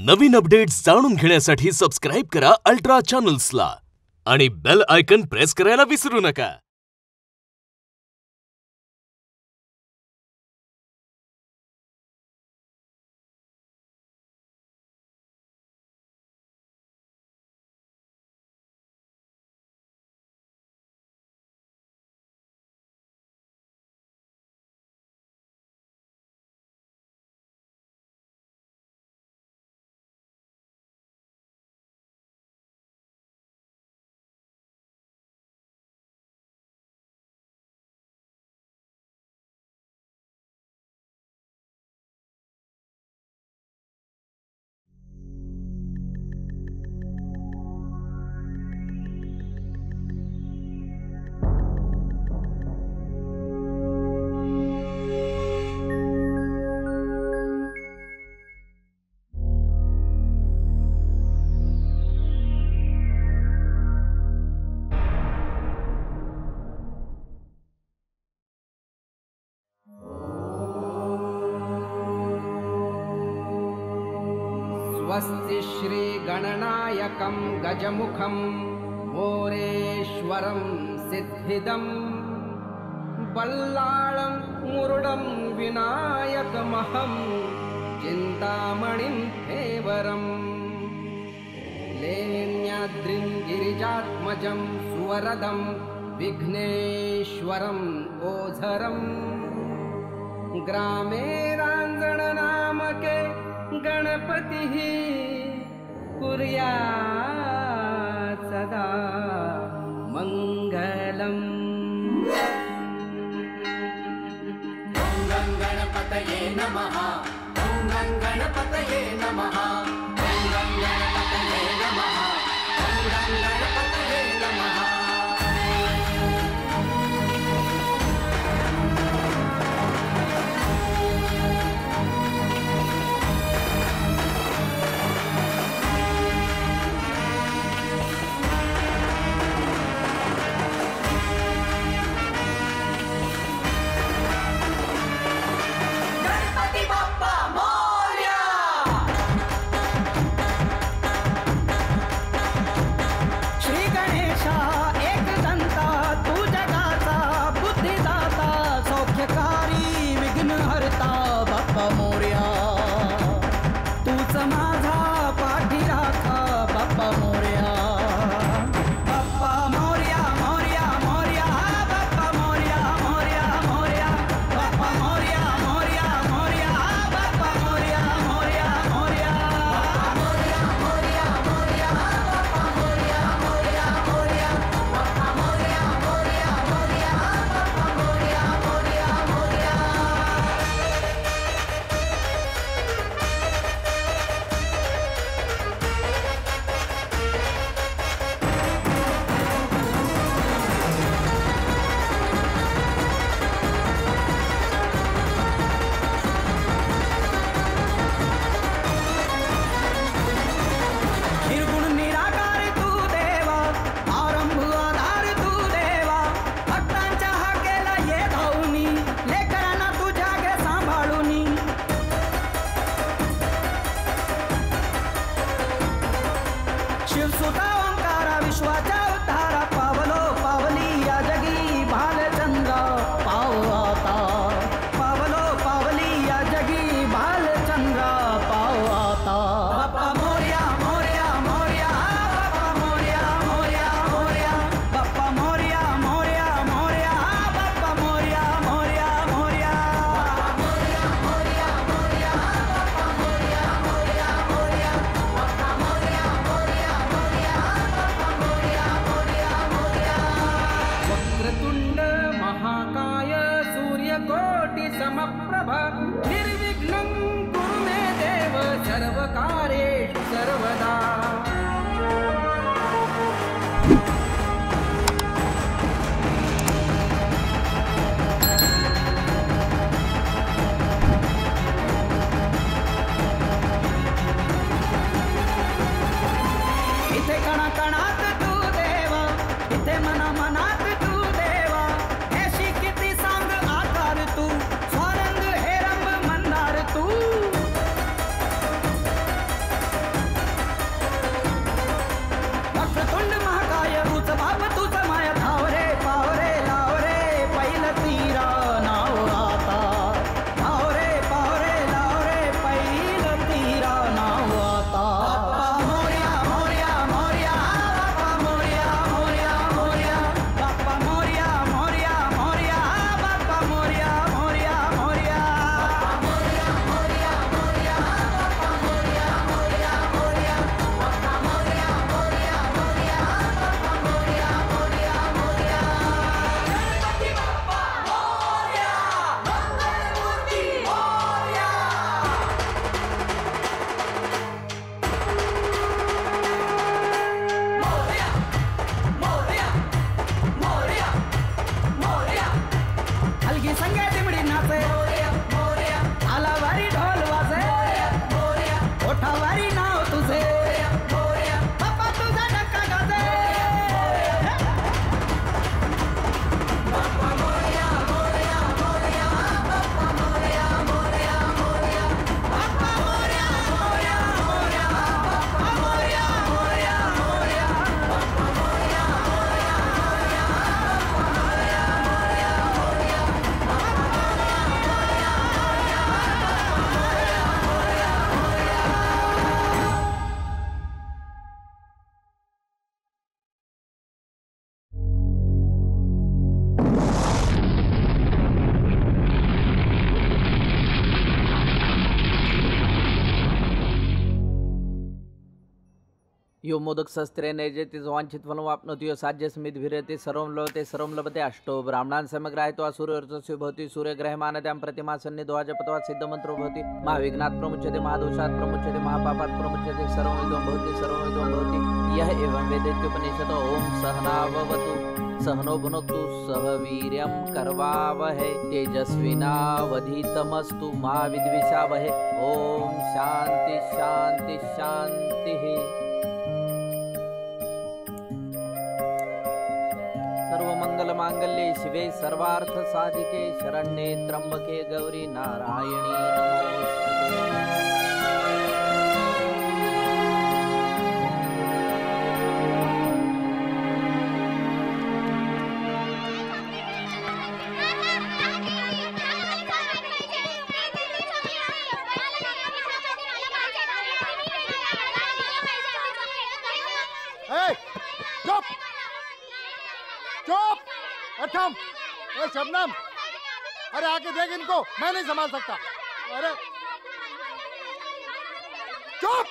नवीन updates जाणून घेण्यासाठी subscribe करा अल्ट्रा चॅनल्सला आणि बेल आयकॉन प्रेस करायला विसरू नका। स्वस्ति श्री गणनायकं गजमुखं मोरेश्वरं सिद्धिदं बल्लाळं मुरुडं विनायकमहं चिन्तामणिं फेवरं लेण्याद्रिं गिरिजात्मजं सुवरदं विघ्नेश्वरं ओझरं ग्रामे रांजणनामके गणपतिः कुर्यात् सदा मंगलम्। ओं गं गणपतये नमः, ओं गं गणपतये नमः, ओं गं गणपतये नमः, ओं गं गणपतये नमः। निर्विघ्नं कुरु मे देव सर्वकार्येषु सर्वदा। इथे कणाकणात तू देवा, इथे मनामनात तू देवा, ऐशी किती सांग आकार तू, स्वानंद हे रंग मंदार तू। यो मोदकशस्त्रे नैजेति वांछित फलं वाप्नोति यो साध्यस्मिद् भिरति सर्वं लभते सर्वं लभते अष्टो ब्राह्मणान् समग्रायित्वा सूर्योर्जस्यो भवति सूर्यग्रहमानद्यां प्रतिमा सन्निधो जपत्वा सिद्धमन्त्रो भवति महाविघ्नात् प्रमुच्यते महादोषात् प्रमुच्यते महापापात् प्रमुच्यते सर्वमिदं भवति यः एवं वेदेत्युपनिषदो ॐ सहनाववतु सहनो भुनक्तु सह वीर्यं करवावहै तेजस्विनावधीतमस्तु मा विद्विषावहै ॐ शान्ति शान्ति शान्तिः। सर्वमंगलमांगल्ये शिवे सर्वार्थसाधिके शरण्ये त्र्यंबके गौरी नारायणी नमोस्तुते। चुप चुप थम। शबनम, अरे आके देख इनको, मैं नहीं संभाल सकता। अरे चुप।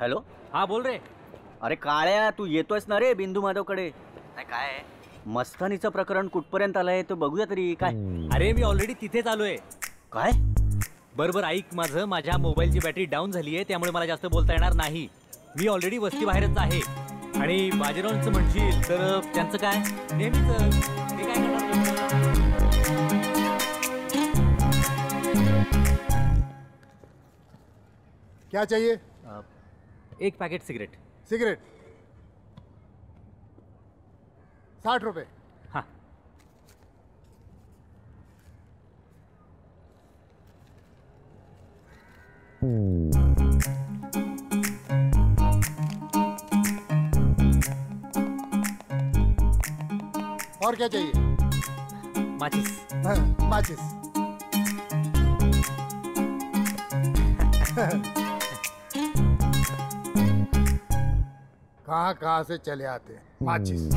हॅलो, हा बोल रे. अरे काळ्या, तू येतोयस ना रे बिंदू माधवकडे? काय मस्तानीचं प्रकरण कुठपर्यंत आलंय ते बघूया तरी. काय? अरे मी ऑलरेडी तिथेच आलोय. काय? बरोबर ऐक माझं, माझ्या मोबाईलची बॅटरी डाऊन झाली आहे, त्यामुळे मला जास्त बोलता येणार नाही. मी ऑलरेडी वस्ती बाहेरच आहे. आणि बाजीरावांचं म्हणशील तर त्यांचं काय, नेहमीच ते काय करणार. क्या चाहिए? एक पॅकेट सिगरेट. सिगरेट 60 रुपए. हाँ. और क्या चाहिए? माचिस. हाँ, माचिस. कहाँ से चले आते हैं माचिस.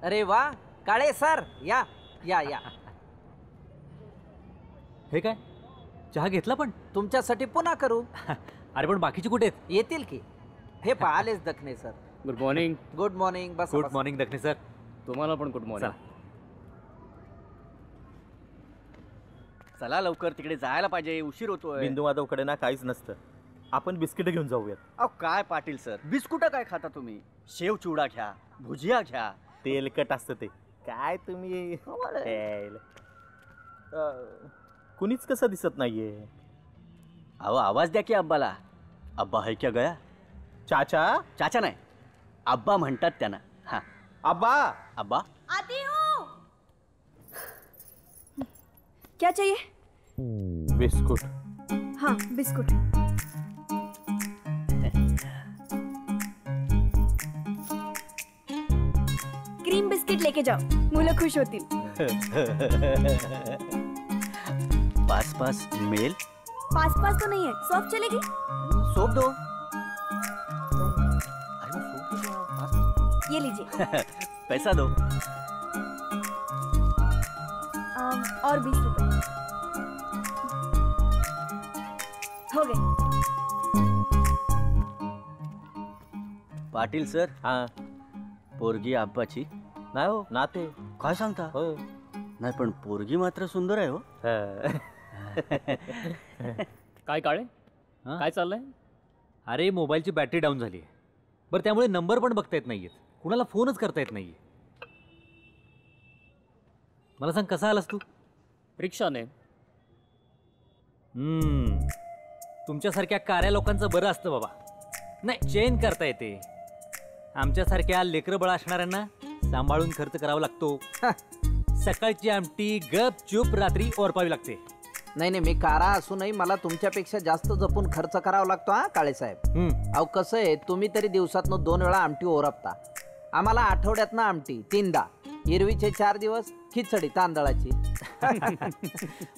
अरे वाह काळे सर, या या या. हे काय, चहा घेतला पण? तुमच्यासाठी पुन्हा करू. अरे पण बाकीचे कुठे आहेत? येतील की. हे पाहिलेच दखने sir. Good morning. Good morning. बस गुड मॉर्निंग दखने सर. तुम्हाला पण गुड मॉर्निंग. चला लवकर, तिकडे जायला पाहिजे, उशीर होतोय. बिंदू माधवकडे ना काहीच नसतं. आपण बिस्किट घेऊन जाऊयात. अहो काय पाटील सर, बिस्कुट काय खाता तुम्ही? शेव चिवडा घ्या, भुजिया घ्या. तेलकट असतं ते. काय तुम्ही कुणीच कसं दिसत नाहीये. अहो आवाज द्या की अब्बाला. अब्बा है क्या गया? चाचा. चाचा नाही, अब्बा म्हणतात त्यांना. हा अब्बा. अब्बा. आती हूँ. क्या चाहिए? बिस्कुट. हाँ बिस्कुट. क्रीम बिस्किट लेके जाओ, मुलं खुश होतील. पास पास मिळेल? पास पास तो नहीं है, सॉफ्ट चलेगी. सोप दो. ये लीजिए. पैसा दो. और 20 रुपए हो गए. पाटील सर. हा. पोरगी आब्बाची नाही हो, नाते. काय सांगता? हो. नाही पण पोरगी मात्र सुंदर आहे हो. काय काळे, काय चाललंय? अरे मोबाईलची बॅटरी डाऊन झाली आहे. बरं त्यामुळे नंबर पण बघता येत नाहीयेत, कुणाला फोनच करता येत नाहीये. मला सांग कसा आलास तू? रिक्षाने. तुमच्यासारख्या कार्या लोकांचं बरं असतं बाबा. नाही चेन करता येते. आमच्यासारख्या लेकरं बळ असणाऱ्यांना सांभाळून खर्च करावा लागतो. सकाळची आमटी गप चूप रात्री ओरपावी लागते. नाही नाही, मी कारा असूनही मला तुमच्यापेक्षा जास्त जपून खर्च करावा लागतो. हा काळे साहेब. अहो कसं आहे, तुम्ही तरी दिवसातनं 2 वेळा आमटी ओरपता. आम्हाला आठवड्यातनं आमटी 3दा. एरवीचे 4 दिवस खिचडी तांदळाची.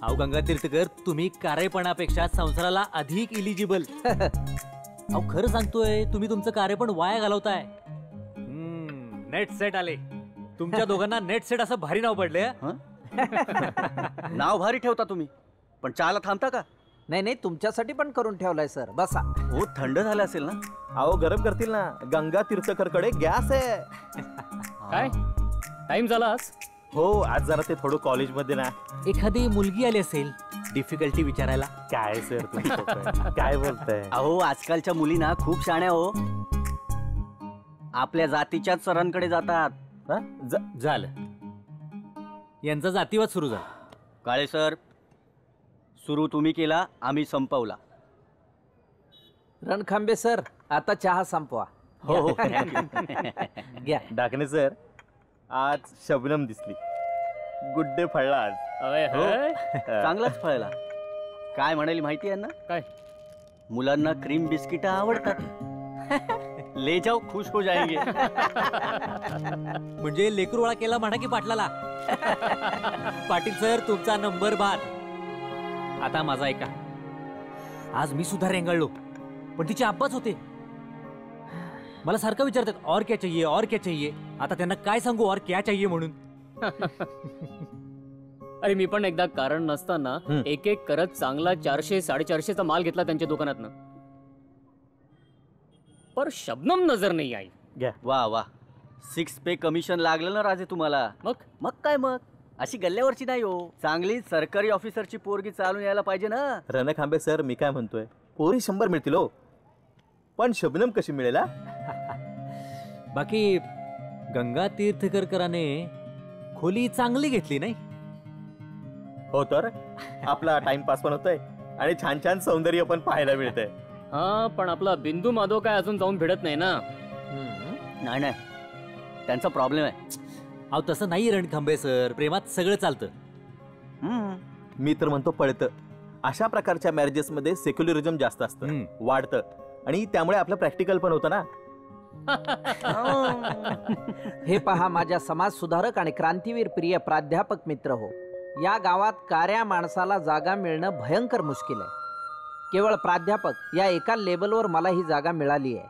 अहो गंगा तीर्थकर, तुम्ही कार्यपणापेक्षा संसाराला अधिक इलिजिबल. अहो खरं सांगतोय, तुम्ही तुमचं कार्य पण वाया घालवताय. नेट सेट आले तुमच्या दोघांना. नेट सेट असं भारी नाव पडले. नाव भारी ठेवता तुम्ही, पण चहाला थांबता का? नाही नाही, तुमच्यासाठी पण करून ठेवलाय सर. बसा. हो थंड झालं असेल ना. अहो गरम करतील ना. गंगा तीर्थकरकडे गॅस आहे. काय टाइम झाला आज? हो आज जरा ते थोडं कॉलेजमध्ये ना. एखादी मुलगी आली असेल डिफिकल्टी विचारायला. काय सर तुम्ही काय बोलताय? अहो आजकालच्या मुलींना खूप शाण्या हो. आपल्या जातीच्याच सरांकडे जातात. झालं, यांचा जातीवाद सुरू झाला. काळे सर, सुरू तुम्ही केला, आम्ही संपवला. रणखांबे सर, आता चहा संपवा. हो हो. घ्या. डाकणे सर, आज शबनम दिसली. गुड्डे फळला आज. चांगलाच फळला. काय म्हणाली माहिती आहे ना? काय? मुलांना क्रीम बिस्किट आवडतात. ले जाओ खुश हो जाएंगे. म्हणजे लेकरूळा केला म्हणा की पाटलाला. पाटील सर तुमचा नंबर बाद. आता माझा ऐका. आज मी सुद्धा रेंगाळलो, पण तिचे आब्बाच होते. मला सारखं विचारतात और क्या चाहिए और क्या चाहिए. आता त्यांना काय सांगू और क्या चाहिए म्हणून. अरे मी पण एकदा कारण नसताना एक एक करत चांगला 400-450चा माल घेतला त्यांच्या दुकानातनं. पर शबनम नजर नाही आई. वा वा, 6 पे कमिशन लागलं ना राजे तुम्हाला. मग काय मग, अशी गल्ल्यावरची नाही हो. चांगली सरकारी ऑफिसरची पोरगी चालून यायला पाहिजे ना. रणखांबे सर, मी काय म्हणतोय, पोरी 100 मिळतील हो, पण शबनम कशी मिळेल? बाकी गंगा तीर्थकरकराने खोली चांगली घेतली नाही हो तर आपला टाइमपास पण होतोय आणि छान छान सौंदर्य पण पाहायला मिळतंय. हा पण आपला बिंदू माधव काय अजून जाऊन भिडत नाही ना. नाही नाही, त्यांचा प्रॉब्लेम आहे. अहो तसं नाही रणखांबे सर, प्रेमात सगळं चालतं. मी तर म्हणतो पळतं. अशा प्रकारच्या मॅरेजेस मध्ये सेक्युलरिझम जास्त असतं, वाढतं, आणि त्यामुळे आपलं प्रॅक्टिकल पण होतं ना. हे पहा माझ्या समाज सुधारक आणि क्रांतीवीर प्रिय प्राध्यापक मित्र हो, या गावात कार्या माणसाला जागा मिळणं भयंकर मुश्किल आहे. केवळ प्राध्यापक या एका लेबलवर मला ही जागा मिळाली आहे.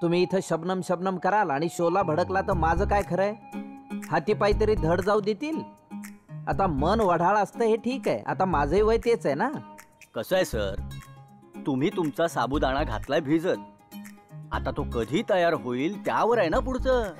तुम्ही इथं शबनम शबनम कराल आणि शोला भडकला तर माझं काय खरंय? हातीपायी तरी धड जाऊ देतील. आता मन वढाळ असतं हे ठीक आहे, आता माझंही वय तेच आहे ना. कसं आहे सर, तुम्ही तुमचा साबुदाणा घातलाय भिजत, आता तो कधी तयार होईल त्यावर आहे ना पुढचं.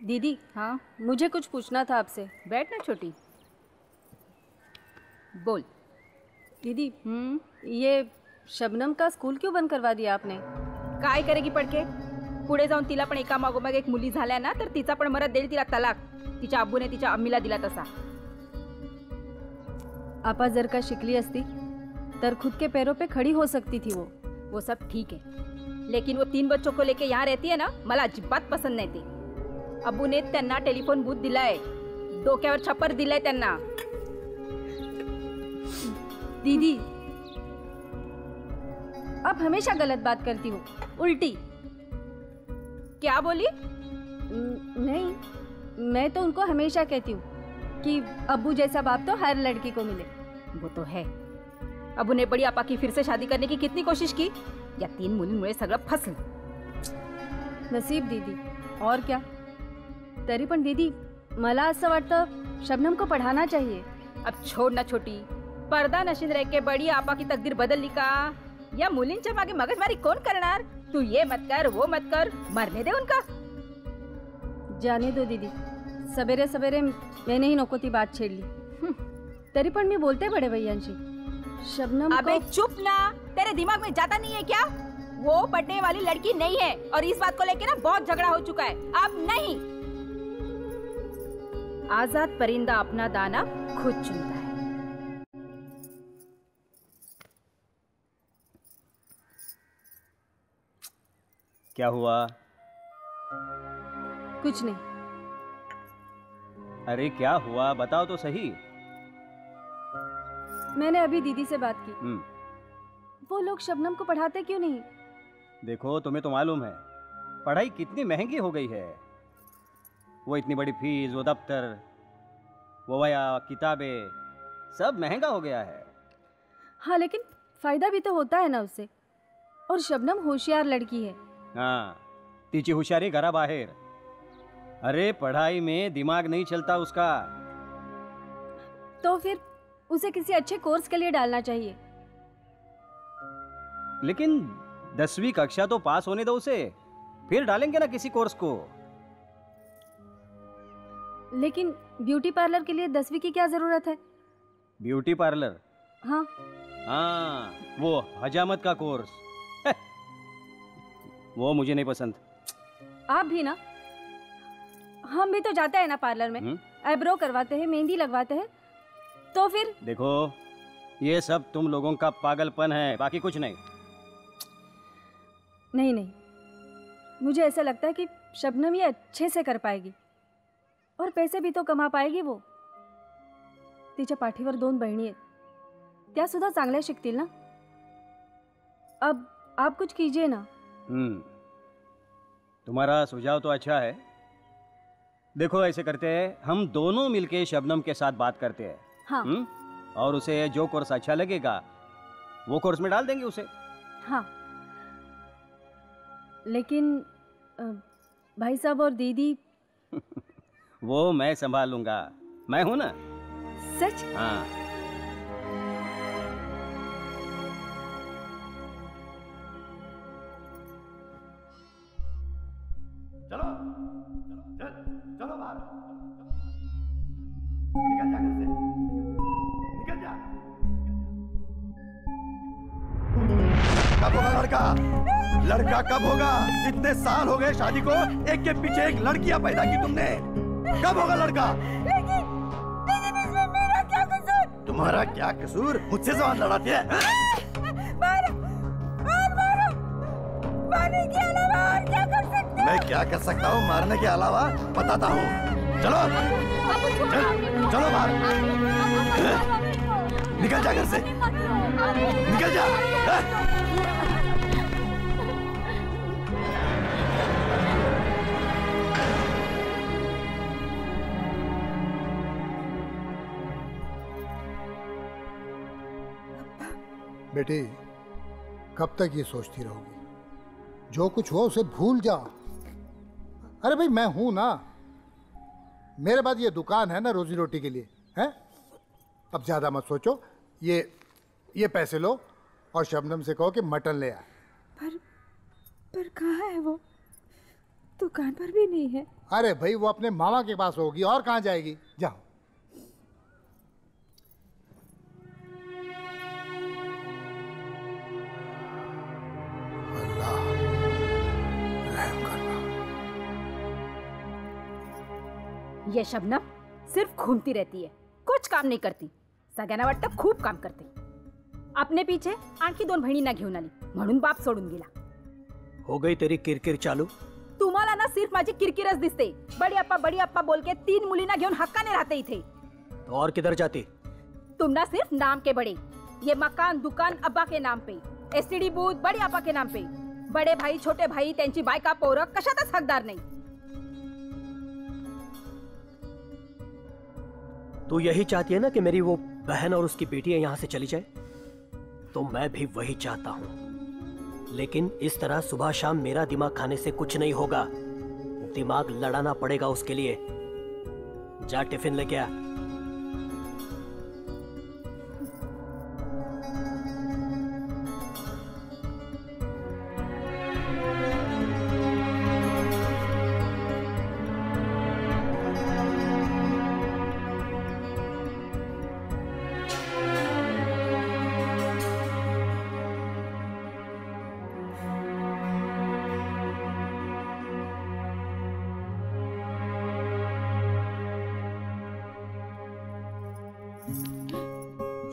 दीदी, हाँ मुझे कुछ पूछना था आपसे। बैठ ना छोटी, बोल। दीदी, ये शबनम का स्कूल क्यों बंद करवा दिया आपने? काय करेगी पडके? पुढे जाऊन तिला पण एका मागोमाग एक मुली झाल्या ना तर तिचा पण मरत देईल तिला तलाक. तिच्या अब्बूने तिच्या अम्मीला दिला तसा. आपा जर का शिकली असती तर खुद के पैरों पे खड़ी हो सकती थी वो सब ठीक है, लेकिन वो 3 बच्चों को लेके यहाँ रहती है ना, मला अजिबात पसंद नाही ती. अब्बूने त्यांना टेलिफोन बूथ दिलाय, डोक्यावर छप्पर दिलाय त्यांना. दीदी, आप हमेशा गलत बात करती हो, उल्टी. क्या बोली? नहीं, मैं तो उनको हमेशा कहती हूँ कि अब्बू जैसा बाप तो हर लड़की को मिले. वो तो है. अब्बू ने बड़ी आपा की फिर से शादी करने की कितनी कोशिश की, या 3 मुलींमुळे सगळं फसलं. नसीब दीदी, और क्या. तरी पण दीदी, मला असं वाटतं शबनम को पढ़ाना चाहिए. अब छोड़ ना छोटी, पर्दा नशीन रह के बड़ी आपा की तकदीर बदलली का? या मुलींच्या मागे मगजमारी कोण करणार? तू ये मत कर, वो मत कर, मरने दे उनका. जाने दो दीदी, सवेरे सवेरे मैंने ही नको ती बात छेड़ली. तरी पण मी बोलते बड़े भैयांशी. शबनम अबे चुप ना, तेरे दिमाग में जाता नहीं है क्या? वो पढ़ने वाली लड़की नहीं है, और इस बात को लेके ना बहुत झगड़ा हो चुका है. अब नहीं. आजाद परिंदा अपना दाना खुद चुनता है. क्या हुआ? कुछ नहीं. अरे क्या हुआ, बताओ तो सही. मैंने अभी दीदी से बात की. वो लोग शबनम को पढ़ाते क्यों नहीं? देखो, तुम्हें तो मालूम है पढ़ाई कितनी महंगी हो गई है. वो इतनी बड़ी फीस, वो दफ्तर, वो वया, किताबें, सब महंगा हो गया है. हाँ, लेकिन फायदा भी तो होता है ना उससे. और शबनम होशियार लड़की है. हाँ, तिची हुशारी घराबाहेर. अरे पढ़ाई में दिमाग नहीं चलता उसका. तो फिर उसे किसी अच्छे कोर्स के लिए डालना चाहिए. लेकिन 10वीं कक्षा तो पास होने दो उसे, फिर डालेंगे ना किसी कोर्स को. लेकिन ब्यूटी पार्लर के लिए 10वीं की क्या जरूरत है? Beauty parlour? हाँ हाँ, वो हजामत का कोर्स. वो मुझे नहीं पसंद. आप भी ना. हम भी तो जाते हैं ना पार्लर में. आईब्रो करवाते हैं, मेहंदी लगवाते हैं. तो फिर देखो, ये सब तुम लोगों का पागलपन है, बाकी कुछ नहीं. नहीं नहीं, मुझे ऐसा लगता है कि शबनम ये अच्छे से कर पाएगी. और पैसे भी तो कमा पाएगी वो. तिच्या पाठीवर 2 बहिणी आहेत, त्या सुद्धा चांगल्या शिकतील ना. अब आप कुछ कीजिए ना. तुम्हारा सुझाव तो अच्छा है. देखो, ऐसे करते हैं, हम दोनों मिलके शबनम के साथ बात करते हैं. हाँ. और उसे जो कोर्स अच्छा लगेगा वो कोर्स में डाल देंगे उसे. हाँ, लेकिन भाई साहब और दीदी वो मैं संभाल लूंगा. मैं हूं ना. सच? हाँ. चलो चल, चलो बाहर. निकल जा घर से, निकल जा. कब होगा लड़का? लड़का कब होगा? इतने साल हो गए शादी को, एक के पीछे एक लड़कियां पैदा की तुमने. कब होगा लड़का? लेकिन इसमें मेरा क्या कसूर? तुम्हारा क्या कसूर? मुझसे जबान लड़ाती है? मारो, और मारो. मारने के अलावा और क्या कर सकते? मैं क्या कर सकता हूँ मारने के अलावा? बताता हूँ. चलो चल, चलो बाहर. निकल जा घर से, निकल जा. बेटी, कब तक ये सोचती रहोगी? जो कुछ हुआ उसे भूल जाओ. अरे भाई, मैं हूं ना. मेरे बाद ये दुकान है ना रोजी रोटी के लिए, हैं? अब ज्यादा मत सोचो. ये पैसे लो और शबनम से कहो कि मटन ले आए. पर कहाँ है वो? दुकान पर भी नहीं है। अरे भाई वो अपने मामा के पास होगी, और कहाँ जाएगी? जाओ। ये शबनम सिर्फ घूमती रहती है, कुछ काम नाही करती. सगळ्यांना वाटतं खूप काम करते. आपने पीछे आणखी 2 बहिणींना घेऊन आली म्हणून बाप सोडून गेला. हो गई तेरी किरकिर चालू. तुम्हाला ना सिर्फ माझी किरकिरच दिसते. बड़ी अप्पा बोल के 3 मुलींना घेऊन हक्काने राहते इथे. तो और किधर जाती? तुम ना सिर्फ नाम के बड़े. ये मकान दुकान अब्बा के नाम पे, एसटीडी बूथ बड़ी अप्पा के नाम पे. बड़े भाई छोटे भाई त्यांची बायका पोरं कशातच हकदार नाही. तू यही चाहती है ना कि मेरी वो बहन और उसकी बेटियां यहाँ से चली जाए? तो मैं भी वही चाहता हूँ, लेकिन इस तरह सुबह शाम मेरा दिमाग खाने से कुछ नहीं होगा. दिमाग लड़ाना पड़ेगा उसके लिए. जा टिफिन लेके आ.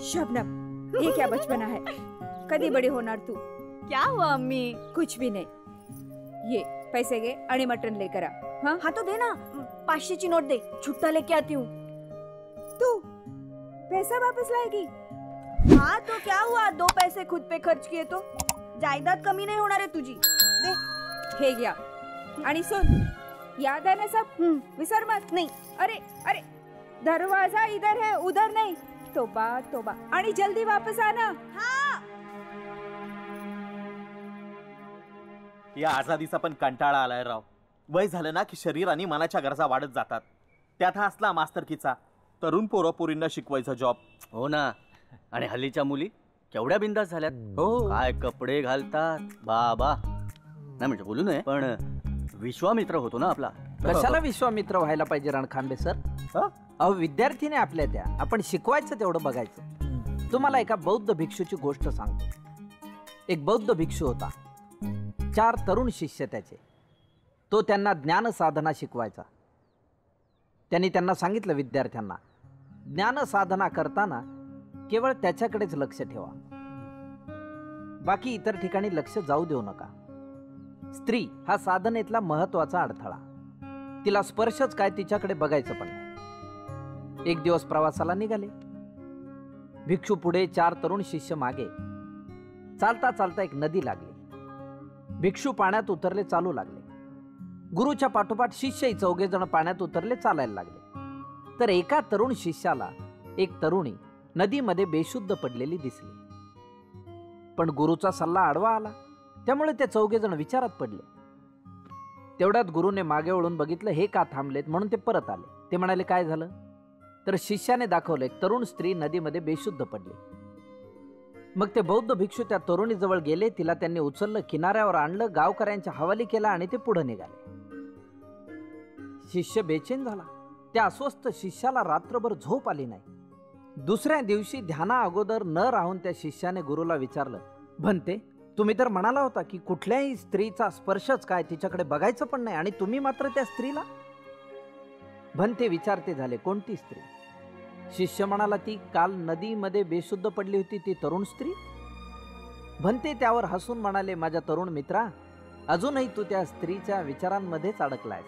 शबनम, ये क्या बचपना है? कधी बड़ी होणार तू. क्या हुआ अम्मी? कुछ भी नहीं. ये पैसे घे आणि मटन लेकर आ. हाँ हाँ तो दे ना, 500 की नोट दे, छुट्टा लेके आती हूँ. तू पैसा वापस लाएगी? हाँ तो क्या हुआ, 2 पैसे खुद पे खर्च किए तो जायदाद कमी नहीं होणार है तुझी. दे. हे घ्या. आणि सुन, याद है ना सब? विसर मत. नहीं. अरे अरे, दरवाजा इधर है उधर नहीं. तोबा तोबा. आणि जल्दी वापस आना. हाँ. या आजादीचा पण कंटाळा आलाय राव. वय झालं ना की शरीर आणि मनाच्या गरजा वाढत जातात. त्यात हा असला मास्तरकीचा तरुण पोरींना शिकवायचा जॉब. हो ना. आणि हल्लीच्या मुली केवढ्या बिंदास झाल्यात. हो, काय कपडे घालतात बाबा. नाही म्हणजे बोलू नये, पण विश्वामित्र होतो ना आपला. कशाला विश्वामित्र व्हायला पाहिजे रणखांबे सर? अहो विद्यार्थीने आपल्या त्या, आपण शिकवायचं तेवढं बघायचं. तुम्हाला एका बौद्ध भिक्षूची गोष्ट सांगतो. एक बौद्ध भिक्षू होता, 4 तरुण शिष्य त्याचे. तो त्यांना ज्ञान साधना शिकवायचा. त्यांनी त्यांना सांगितलं, विद्यार्थ्यांना ज्ञान साधना करताना केवळ त्याच्याकडेच लक्ष ठेवा, बाकी इतर ठिकाणी लक्ष जाऊ देऊ नका. स्त्री हा साधनेतला महत्वाचा अडथळा. तिला स्पर्शच काय, तिच्याकडे बघायचं पण नाही. एक दिवस प्रवासाला निघाले. भिक्षू पुढे, 4 तरुण शिष्य मागे. चालता चालता एक नदी लागली. भिक्षू पाण्यात उतरले, चालू लागले. गुरुच्या पाठोपाठ शिष्यही 4 जण पाण्यात उतरले, चालायला लागले. तर एका तरुण शिष्याला एक तरुणी नदीमध्ये बेशुद्ध पडलेली दिसली. पण गुरुचा सल्ला आडवा आला, त्यामुळे ते 4 जण विचारात पडले. तेवढ्यात गुरुने मागे वळून बघितलं, हे का थांबलेत, म्हणून ते परत आले. ते म्हणाले, काय झालं? तर शिष्याने दाखवले, एक तरुण स्त्री नदीमध्ये बेशुद्ध पडली. मग ते बौद्ध भिक्षू त्या तरुणीजवळ गेले. तिला त्यांनी उचललं, किनाऱ्यावर आणलं, गावकऱ्यांच्या हवाली केला आणि ते पुढे निघाले. शिष्य बेचैन झाला. त्या अस्वस्थ शिष्याला रात्रभर झोप आली नाही. दुसऱ्या दिवशी ध्याना अगोदर न राहून त्या शिष्याने गुरुला विचारलं, भंते, तुम्ही तर म्हणाला होता की कुठल्याही स्त्रीचा स्पर्शच काय, तिच्याकडे बघायचं पण नाही, आणि तुम्ही मात्र त्या स्त्रीला. भंते विचारते झाले, कोणती स्त्री? शिष्य म्हणाला, ती काल नदीमध्ये बेशुद्ध पडली होती ती तरुण स्त्री. भंते त्यावर हसून म्हणाले, माझ्या तरुण मित्रा, अजूनही तू त्या स्त्रीच्या विचारांमध्येच अडकलायस.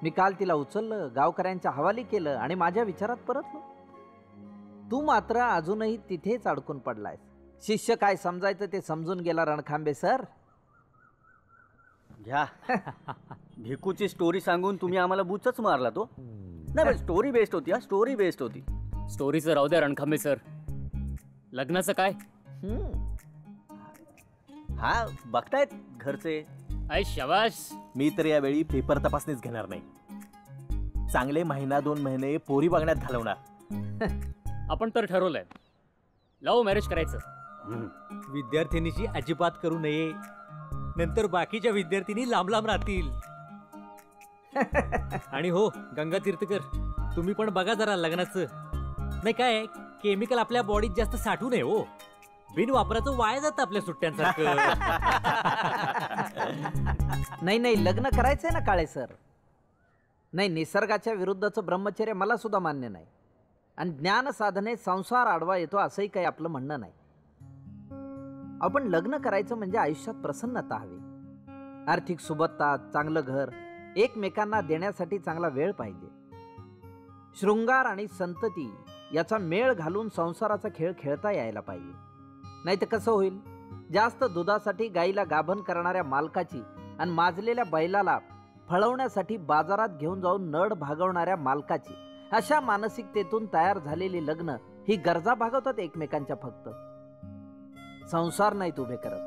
मी काल तिला उचललं, गावकऱ्यांच्या हवाली केलं आणि माझ्या विचारात परतलो. तू मात्र अजूनही तिथेच अडकून पडलायस. शिष्य काय समजायचं ते समजून गेला रणखांबे सर. घ्या. भिकूची स्टोरी सांगून तुम्ही आम्हाला बुचच मारला तो. नाही, स्टोरी बेस्ट होती. स्टोरी बेस्ट होती. स्टोरीचं राहू द्या रणखांबे सर. लग्नाचं काय? हा बघतायत घरचे. आय शाबाश. मी तर यावेळी पेपर तपासणीच घेणार नाही. चांगले 1-2 महिने पोरी बघण्यात घालवणार. आपण तर ठरवलंय लव्ह मॅरेज करायचं. विद्यार्थिनीची अजिबात करू नये. नंतर बाकीच्या विद्यार्थिनी लांब लांब राहतील. आणि हो गंगा तीर्थकर, तुम्ही पण बघा जरा लग्नाचं. नाही काय केमिकल आपल्या बॉडीत जास्त साठू नये हो. बिन वापराचं वाया जातं आपल्या सुट्ट्यांसारखं. नाही नाही, लग्न करायचंय ना काळे सर. नाही, निसर्गाच्या विरुद्धचं ब्रह्मचर्य मला सुद्धा मान्य नाही. आणि ज्ञान साधने संसार आडवा येतो असंही काही आपलं म्हणणं नाही. आपण लग्न करायचं म्हणजे आयुष्यात प्रसन्नता हवी, आर्थिक सुबत्ता, चांगलं घर, एकमेकांना देण्यासाठी चांगला वेळ पाहिजे. शृंगार आणि संतती याचा मेळ घालून संसाराचा खेळ खेळता यायला पाहिजे. नाही तर कसं होईल, जास्त दुधासाठी गाईला गाभण करणाऱ्या मालकाची आणि माजलेल्या बैलाला फळवण्यासाठी बाजारात घेऊन जाऊन नड भागवणाऱ्या मालकाची, अशा मानसिकतेतून तयार झालेली लग्न ही गरजा भागवतात एकमेकांच्या, फक्त संसार नाहीत उभे करत.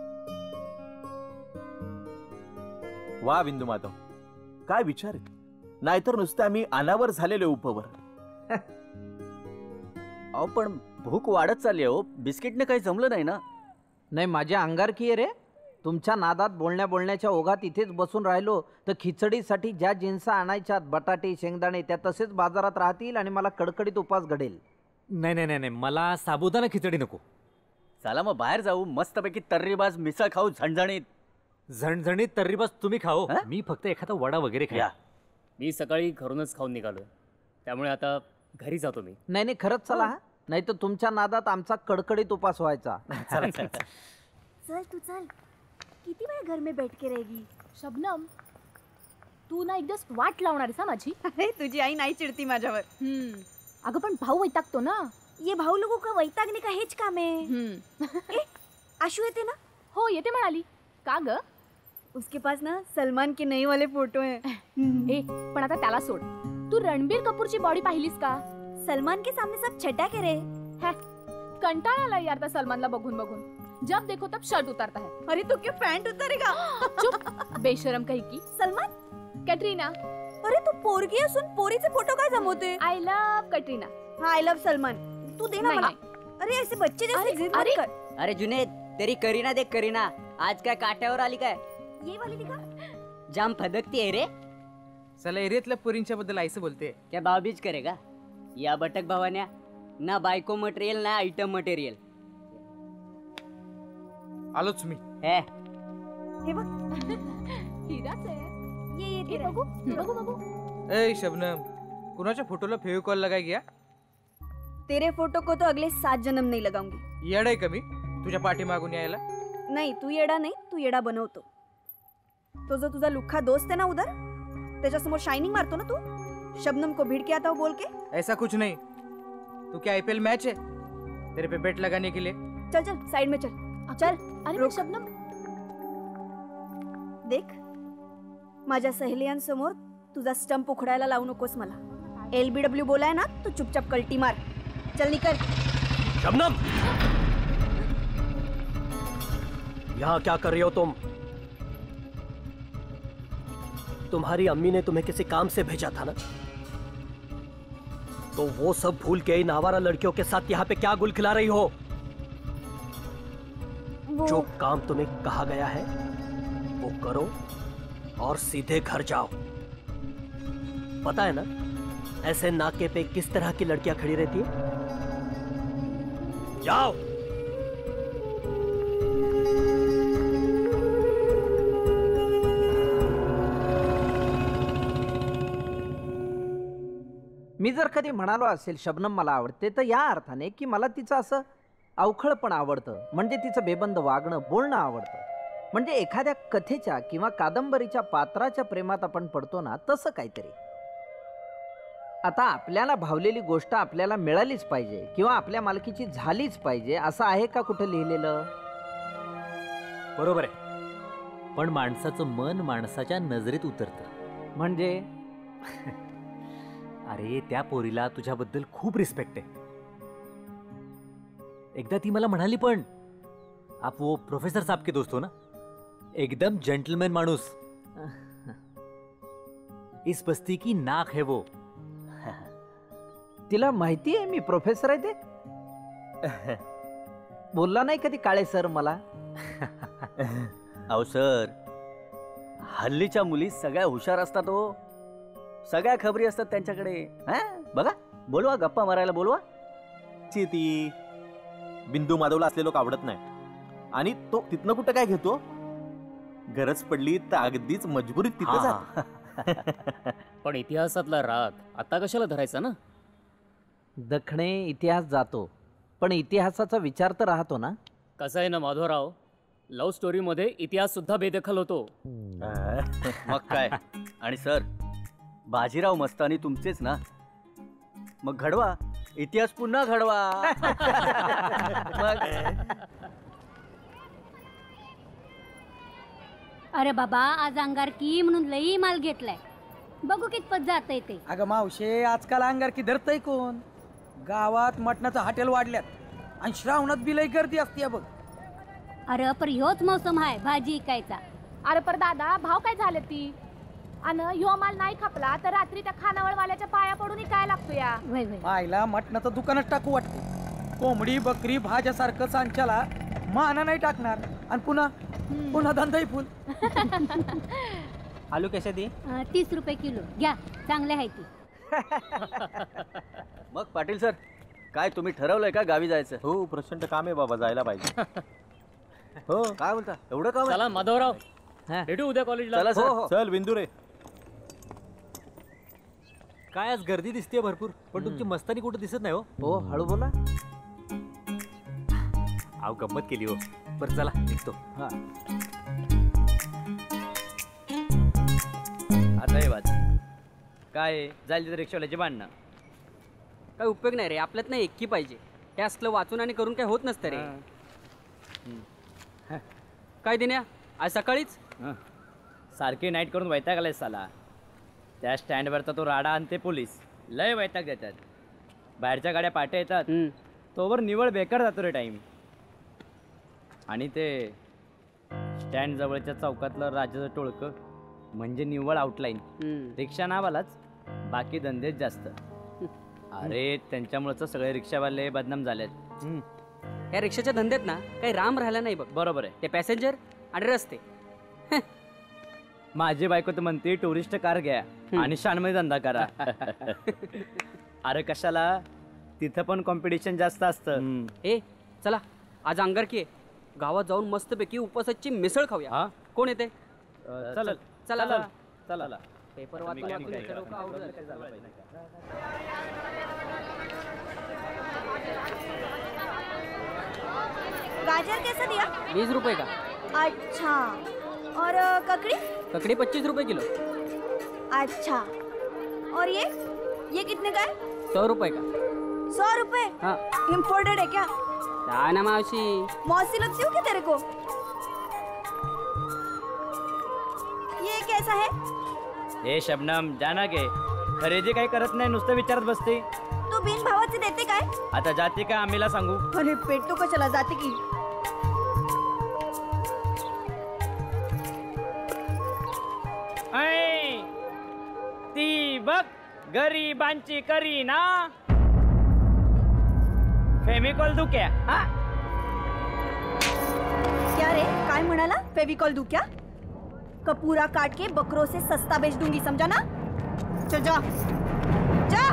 वा बिंदू माधव, काय विचार आहेत. नाहीतर नुसते आम्ही अनावर झालेले उपवर. अहो पण भूक वाढत चालली हो, बिस्किटने काही जमलं नाही ना. नाही, माझ्या अंगारकी आहे रे. तुमच्या नादात बोलण्याच्या ओघात इथेच बसून राहिलो तर खिचडीसाठी ज्या जिन्सा आणायच्यात, बटाटे शेंगदाणे, त्या तसेच बाजारात राहतील आणि मला कडकडीत उपास घडेल. नाही नाही नाही, मला साबुदाणा खिचडी नको. चला मग बाहेर जाऊ, मस्तपैकी तर्रीबाज मिसळ खाऊ, झणझणीत. झणझणीत तर्रीबाज तुम्ही खाओ, मी फक्त एखादा वडा वगैरे खाया. मी सकाळी घरूनच खाऊन निघालो, त्यामुळे आता घरी जातो मी. नाही नाही, खरंच चला. नाही तर तुमच्या नादात आमचा कडकडीत उपास व्हायचा. चल तू चल, किती वेळ घर में बैठ के रहेगी. शबनम, तू ना एक दिवस वाट लावणार आहेस माझी. अरे तुझी आई नाही चिडती माझ्यावर. अगं पण भाऊ वैतागतो ना. ये भाऊ लोगों का वैतागने का हेच काम है. ए, आशू येते ना. हो येते म्हणाली. का ग? उसके पास ना सलमान के नए वाले फोटो हैं. ए पण आता त्याला सोड. तू रणबीर कपूरची बॉडी पाहिलीस का? सलमान के सामने सब छटा के रे. कंटाळा आला यार त्या सलमानला बघून बघून. जब देखो तब शर्ट उतारता है. अरे तो क्यों पैंट उतारेगा. चुप बेशरम कहीं की. सलमान, कटरीना. अरे तू पोरगी असून पोरीचे फोटो काय जमवते. I love Katrina. हाँ आई लव सलमान. तू दे ना मला. अरे ऐसे बच्चे जैसे जिद मत कर. अरे जुनेद, तेरी करीना देख, करीना आज काय काट्यावर आली काय. ये वाली दिखा. जाम फदकती है रे. चला एरियातल्या पोरींच्या बद्दल ऐसे बोलते. क्या भावबीज करेगा या बटक भावान्या. ना बायको मटेरियल ना आयटम मटेरियल. आलोच मी. हे बघ. हिराच आहे. ये बघू बघू बघू. ए शबनम, कुणाच्या फोटोला फेविकॉल लगाय गया. तेरे फोटो को तो अगले 7 जन्म नहीं लगाऊंगी. येडा आहे कमी तुझ्या पाठी मागून यायला. नाही तू येडा नाही, तू येडा बनवतो. तो जो तुझा लुख्खा दोस्त है ना उधर, त्याच्यासमोर शाइनिंग मारतो ना तू. शबनम को भिड़ के आता हो बोल के. ऐसा कुछ नहीं. तू क्या IPL मैच है तेरे पे बेट लगाने के लिए. चल चल साइड में चल. चल. अरे शबनम देख, माझ्या सहेलियांसमोर तुझा स्टंप उखडायला लावू नकोस मला. LBW बोलाय ना, तू चुपचाप कल्टी मार. चल निकल. शबनम, यहाँ क्या कर रही हो तुम. तुम्हारी अम्मी ने तुम्हें किसी काम से भेजा था ना, तो वो सब भूल के इन आवारा लड़कियों के साथ यहाँ पे क्या गुल खिला रही हो. जो काम तुम्हें कहा गया है वो करो और सीधे घर जाओ. पता है ना ऐसे नाके पे किस तरह की लड़कियां खड़ी रहती है. जाओ. मी जर कधी म्हणालो असेल शबनम मला आवडते, तर या अर्थाने की मला तिचं असं अवखळपण आवडतं, म्हणजे तिचं बेबंद वागणं बोलणं आवडतं. म्हणजे एखाद्या कथेच्या किंवा कादंबरीच्या पात्राच्या प्रेमात आपण पडतो ना, तसं काहीतरी. आता आपल्याला भावलेली गोष्ट आपल्याला मिळालीच पाहिजे किंवा आपल्या मालकीची झालीच पाहिजे असं आहे का कुठं लिहिलेलं. बरोबर आहे, पण माणसाचं मन माणसाच्या नजरेत उतरतं. म्हणजे अरे त्या पोरीला तुझ्याबद्दल खूप रिस्पेक्ट आहे. एकदा ती मला म्हणाली पण, आप वो प्रोफेसर साहब के दोस्त हो ना, एकदम जेंटलमैन माणूस. इस बस्ती की नाक है वो. तिला माहिती आहे मी प्रोफेसर आहे ते. बोलला नाही कधी काळे सर मला. अहो सर, हल्लीच्या मुली सगळ्या हुशार असतात हो. सगळ्या खबरी असतात त्यांच्याकडे. हा बघा, बोलवा, गप्पा मारायला बोलवा. ती बिंदू माधवला असले लोक आवडत नाही. आणि तो तिथनं कुठं काय घेतो? गरज पडली तर अगदीच मजबुरीत तिथं जातो. पण इतिहासातला राग आता कशाला धरायचा ना? दखणे इतिहास जातो, पण इतिहासाचा विचार तर राहतो ना. कसं आहे ना माधवराव, लव्ह स्टोरी मध्ये इतिहास सुद्धा बेदखल होतो. मग काय. आणि सर, बाजीराव मस्तानी तुमचेच ना, मग घडवा इतिहास, पुन्हा घडवा. अरे बाबा, आज अंगारकी म्हणून लई माल घेतलाय, बघू कितपत जातंय ते. अगं मावशे, आजकाल अंगारकी धरतय कोण? गावात मटणाचं हॉटेल वाढल्यात आणि श्रावणात बी लई गर्दी असते बघ. अरे पर ह्योच मौसम आहे भाजी इकायचा. अरे पर दादा, भाव काय झाले ती? अन ह्यो माल नाही खपला तर रात्री त्या खानावळवाल्याच्या पाया पडून काय लागतो या. आईला मटणाचं दुकानच टाकू वाटते. कोंबडी बकरी भाज्यासारखं सांच्याला माना नाही टाकणार आणि पुन्हा पुन्हा धंदाही फुल. आलू कशा दी? 30 रुपये किलो घ्या, चांगले आहे ती. मग पाटील सर, काय तुम्ही ठरवलंय का गावी जायचं? हो, प्रचंड काम आहे बाबा, जायला पाहिजे. हो, काय बोलता, एवढं काम? चला माधवराव, भेटू उद्या कॉलेजला. चला सर. हो. चल बिंदू रे. काय आज गर्दी दिसते भरपूर, पण तुमची मस्तानी कुठं दिसत नाही हो. हो, हळू बोला. अहो गंमत केली हो. बरं चला, निघतो. हा, आता हे वाच काय जायला तर रिक्षावाल्याचे भांडणं. काय उपयोग नाही रे, आपल्यात नाही एकी पाहिजे. हे असलं वाचून आणि करून काय होत नसतं रे. काय दिन्या, आज सकाळीच सारखी नाईट करून वैताग आलाय साला. त्या स्टँडवरचा तो राडा आणि ते पोलीस लय वैताग देतात. बाहेरच्या गाड्या पाट्या येतात, तोवर निवळ बेकार जातो रे टाईम. आणि ते स्टँड जवळच्या चौकातलं राजाचं टोळकं म्हणजे निव्वळ आउटलाईन. रिक्षा नावालाच, बाकी धंदेच जास्त. अरे त्यांच्यामुळेच सगळे रिक्षावाले बदनाम झालेत. या रिक्षाच्या धंद्यात ना काही राम राहिला नाही बघ. बरोबर आहे. ते पॅसेंजर आणि रस्ते. माझी बायको तर म्हणते टुरिस्ट कार घ्या आणि शानमध्ये धंदा करा. अरे कशाला, तिथं पण कॉम्पिटिशन जास्त असतं. ए चला, आज अंगारकी आहे, गावात जाऊन मस्तपैकी उपासाची मिसळ खाऊया. कोण येते? चल चला चला. पेपर वाचून गाजर कैसा दिया? 20 रुपए का. अच्छा, और ककड़ी? ककड़ी 25 रुपए किलो. अच्छा, और ये कितने का है? 100 रुपए का. 100 रुपए? हाँ. इम्पोर्टेड है क्या? ना मावशी, मौसी लगती हो क्या तेरे को? ये कैसा है? हे शबनम, जाना गे, खरेदी काही करत नाही, नुसतं विचारत बसते. तू बिन भावाचे देते काय? आता जाते का आम्हीला सांगू? अरे पेट तो का चला जाते की. ऐ, ती बघ गरिबांची करी ना फेमिकॉल दुक्या. क्या रे, काय म्हणाला? फेविकॉल दूं क्या? कपूरा काट के बकरों से सस्ता बेच दूंगी, समझा ना? चल जा जा.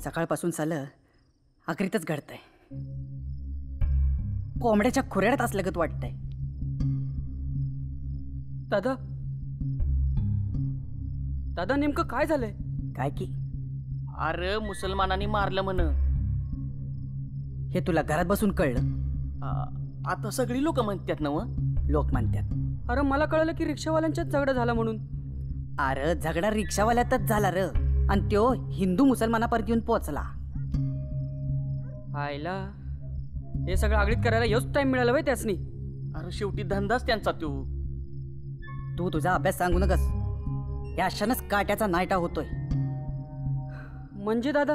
सकाळपासून सालं आखरीतच घडतंय. कोंबड्याच्या खुऱ्यात असल्यागत वाटतंय. दादा दादा नेमकं काय झालंय? काय की? अरे मुसलमानांनी मारलं म्हण. हे तुला घरात बसून कळलं? आता सगळी लोक म्हणतात ना. लोक म्हणतात. अरे मला कळलं की रिक्षावाल्यांच्याच झगडा झाला म्हणून. अरे झगडा रिक्षावाल्यातच झाला र. आणि त्यो हिंदू मुसलमानापर्यंत येऊन पोहोचला. आयला हे सगळं आगळीत करायला योच टाइम मिळाला वय त्यासनी. अरे शेवटी धंदाच त्यांचा तो. तू तुझा अभ्यास सांगू नकस. या अशानच काट्याचा नायटा होतोय. म्हणजे दादा?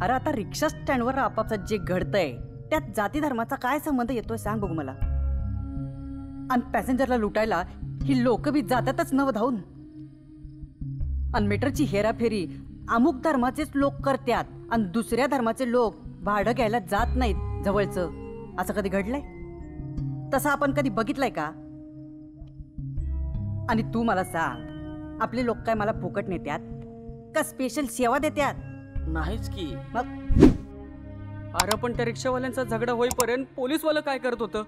अरे आता रिक्षा स्टँडवर आपापसात जे घडतंय त्यात जाती धर्माचा काय संबंध येतोय सांग बघू मला. आणि पॅसेंजरला लुटायला ही लोक बी जातातच नव धावून. आणि मीटरची हेराफेरी अमुक धर्माचेच लोक करतात आणि दुसऱ्या धर्माचे लोक भाडं घ्यायला जात नाहीत जवळचं. असं कधी घडलंय? तसं आपण कधी बघितलंय का? आणि तू मला सांग, आपले लोक काय मला फुकट नेत्यात का स्पेशल सेवा देत्यात? नाहीच की. मग अरे पण त्या रिक्षावाल्यांचा झगडा होईपर्यंत पोलीसवालं काय करत होतं?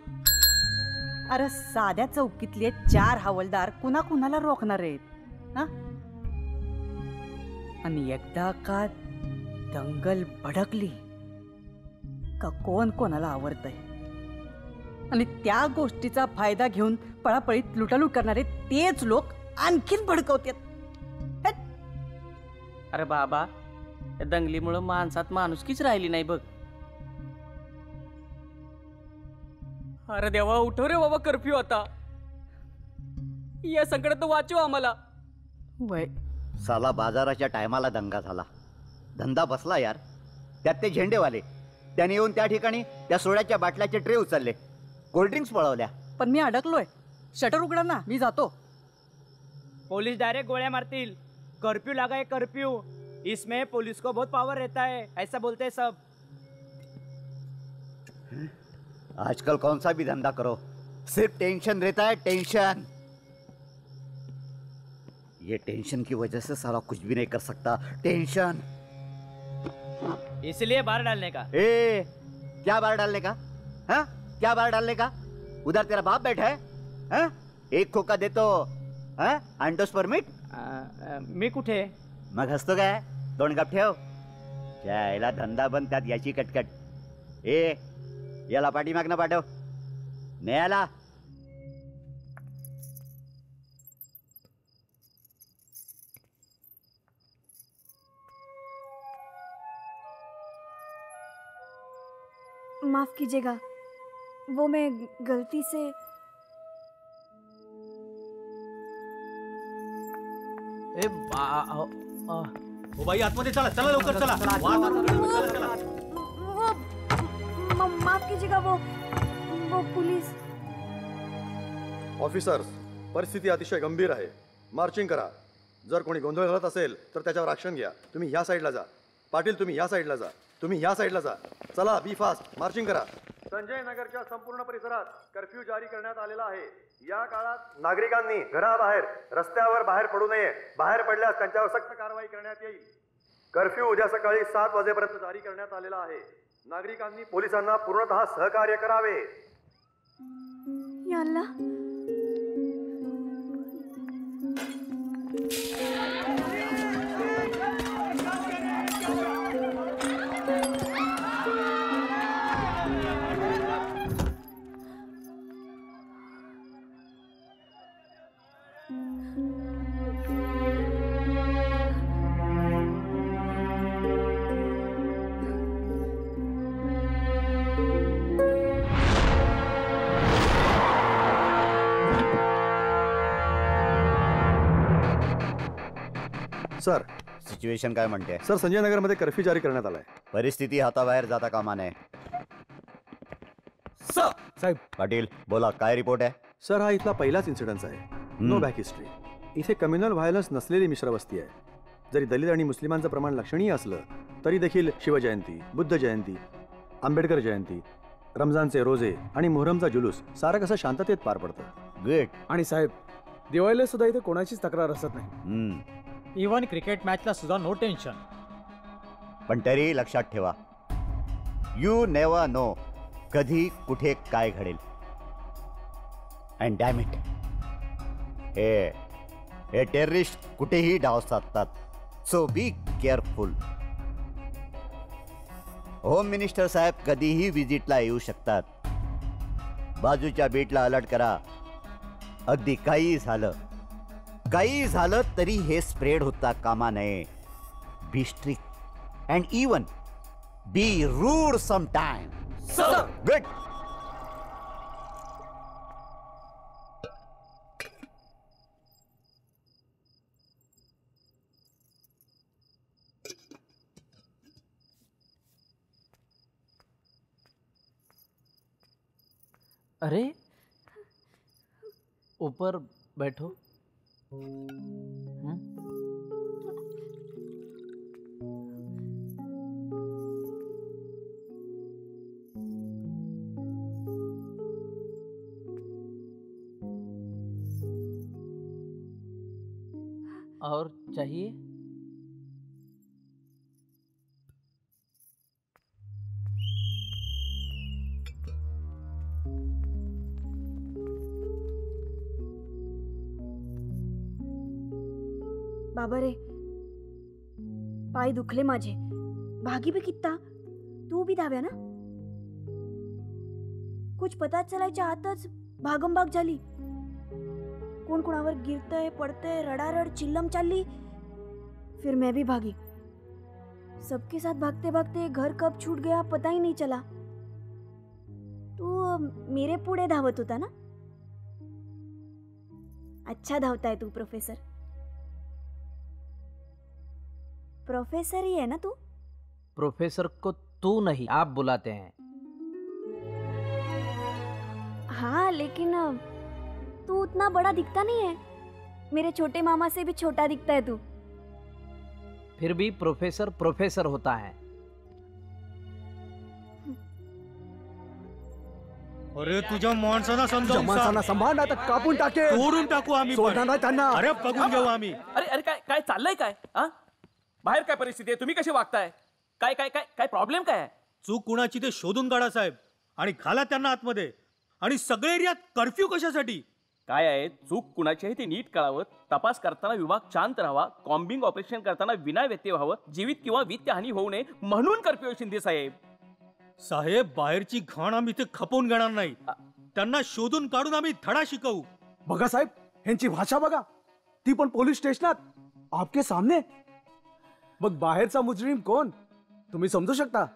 अरे साध्या चौकीतले 4 हवालदार कुणा कुणाला रोखणार आहेत? हा? आणि एकदा का दंगल भडकली का कोण कोणाला आवडतंय. आणि त्या गोष्टीचा फायदा घेऊन पळापळीत लुटालूट करणारे तेच लोक आणखीन भडकवतात. अरे बाबा, या दंगलीमुळे माणसात माणुसकीच राहिली नाही बघ. अरे देवा, उठव रे बाबा, कर्फ्यू आता. या संकटात वाचव आम्हाला. वय साला बाजाराच्या टायमाला दंगा झाला. धंदा बसला यार. त्यात ते झेंडेवाले त्याने येऊन त्या ठिकाणी त्या सोड्याच्या बाटल्याचे ट्रे उचलले, कोल्ड्रिंक्स पळवल्या. पण मी अडकलोय. शटर उघडा ना, मी जातो. पुलिस डायरेक्ट गोलियां मारतील. कर्फ्यू लगा है, कर्फ्यू. इसमें पुलिस को बहुत पावर रहता है, ऐसा बोलते हैं सब. आजकल कौन सा भी धंधा करो सिर्फ टेंशन रहता है, टेंशन. ये टेंशन की वजह से साला कुछ भी नहीं कर सकता. टेंशन. इसलिए बाहर डालने का. क्या बाहर डालने का? हाँ, क्या बाहर डालने का? उधर तेरा बाप बैठा है. हाँ? एक खोका दे तो अंडोस परमिट. मी कुठे? मग हसतो काय? तोंड गप ठेव. यायला धंदा बंद, त्यात याची कटकट. याला पाठीमागनं पाठव. नेहाला. माफ कीजिएगा, वो मैं गलती से. ओ बाई आतमध्ये चला, चला लवकर चला. माफ कीजिएगा, वो पुलिस. ऑफिसर्स, परिस्थिती अतिशय गंभीर आहे. मार्चिंग करा. जर कोणी गोंधळ घालत असेल तर त्याच्यावर ॲक्शन घ्या. तुम्ही ह्या साईडला जा. पाटील, तुम्ही ह्या साईडला जा. तुम्ही ह्या साईडला जा. चला, बी फास्ट. मार्चिंग करा. संजय नगरच्या संपूर्ण परिसरात कर्फ्यू जारी करण्यात आलेला आहे. या काळात नागरिकांनी घराबाहेर, रस्त्यावर बाहेर पडू नये. बाहेर पडल्यास त्यांच्यावर सक्त कारवाई करण्यात येईल. कर्फ्यू उद्या सकाळी 7 वाजेपर्यंत जारी करण्यात आलेला आहे. नागरिकांनी पोलिसांना पूर्णतः सहकार्य करावे. या अल्लाह. सर, सिच्युएशन काय म्हणते? सर, संजय नगरमध्ये कर्फ्यू जारी करण्यात आलाय. परिस्थिती हाताबाहेर जाता कामा नये. साहेब. पाटील, बोला, काय रिपोर्ट आहे? सर, हा इथला पहिलाच इन्सिडन्स आहे. No back history. इथे कम्युनल व्हायलन्स नसलेली मिश्रवस्ती आहे. जरी दलित आणि मुस्लिमांचं प्रमाण लक्षणीय असलं तरी देखील शिवजयंती, बुद्ध जयंती, आंबेडकर जयंती, रमजानचे रोजे आणि मोहरमचा जुलूस सारं कसं शांततेत पार पडतं. गुड. आणि साहेब, दिवाळीला सुद्धा इथे कोणाचीच तक्रार असत नाही. इव्हन क्रिकेट मॅचला सुद्धा नो टेन्शन. पण तरी लक्षात ठेवा, यू नेव्हर नो कधी कुठे काय घडेल. अँड डॅम इट, हे टेररिस्ट कुठेही डाव साधतात. So be careful. Home minister साहेब कधीही विजिटला येऊ शकतात. बाजूच्या बीटला अलर्ट करा. अगदी काही झालं तरी हे स्प्रेड होता कामा नये. Be strict and even be rude sometime. Good. अरे, ऊपर बैठो. और चाहिए? बाबा रे, पाय दुखले माझे. भागी भी कित्ता. तू भी धाव्या ना. कुछ पता चलायच्या आतच भागमभाग झाली. कोण कोणावर गिरतय, पडतय, रडारड, चिल्लम चालली. फिर मैं भी भागी. सबके साथ भागते भागते घर कब छूट गया पता ही नहीं चला. तू मेरे पुढे धावत होता ना. अच्छा धावताय तू प्रोफेसर. प्रोफेसर ही है ना तू? प्रोफेसर को तू नहीं, आप बुलाते हैं. हाँ, लेकिन तू उतना बड़ा दिखता नहीं है. मेरे छोटे मामा से भी छोटा दिखता है तू। फिर भी प्रोफेसर प्रोफेसर होता है। अरे तुझ्या माणसांना समजावून माणसांना सांभाळ ना तर कापून टाके. तोडून टाकू आम्ही पण. सोडणार नाही त्यांना. अरे बघून घेऊ आम्ही. अरे अरे काय काय चाललंय काय? हा बाहेर काय परिस्थिती आहे? तुम्ही कसे वागताय? काय काय काय काय प्रॉब्लेम काय आहे? चूक कुणाची ते शोधून काढा साहेब आणि घाला त्यांना आतमध्ये. आणि सगळे एरियात कर्फ्यू कशासाठी? काय आहे चूक कुणाची आहे ते नीट कळावं. तपास करताना विभाग शांत राहावा. कॉम्बिंग ऑपरेशन करताना विना व्यत्यय व्हावं. जीवित किंवा वित्तहानी होऊ नये म्हणून कर्फ्यू शिंदे साहेब. साहेब बाहेरची घाण आम्ही ते खपवून घेणार नाही. त्यांना शोधून काढून आम्ही धडा शिकवू. बघा साहेब ह्यांची भाषा बघा. ती पण पोलीस स्टेशनात आपके सामने. मग बाहेरचा मुजरीम कोण तुम्ही समजू शकता?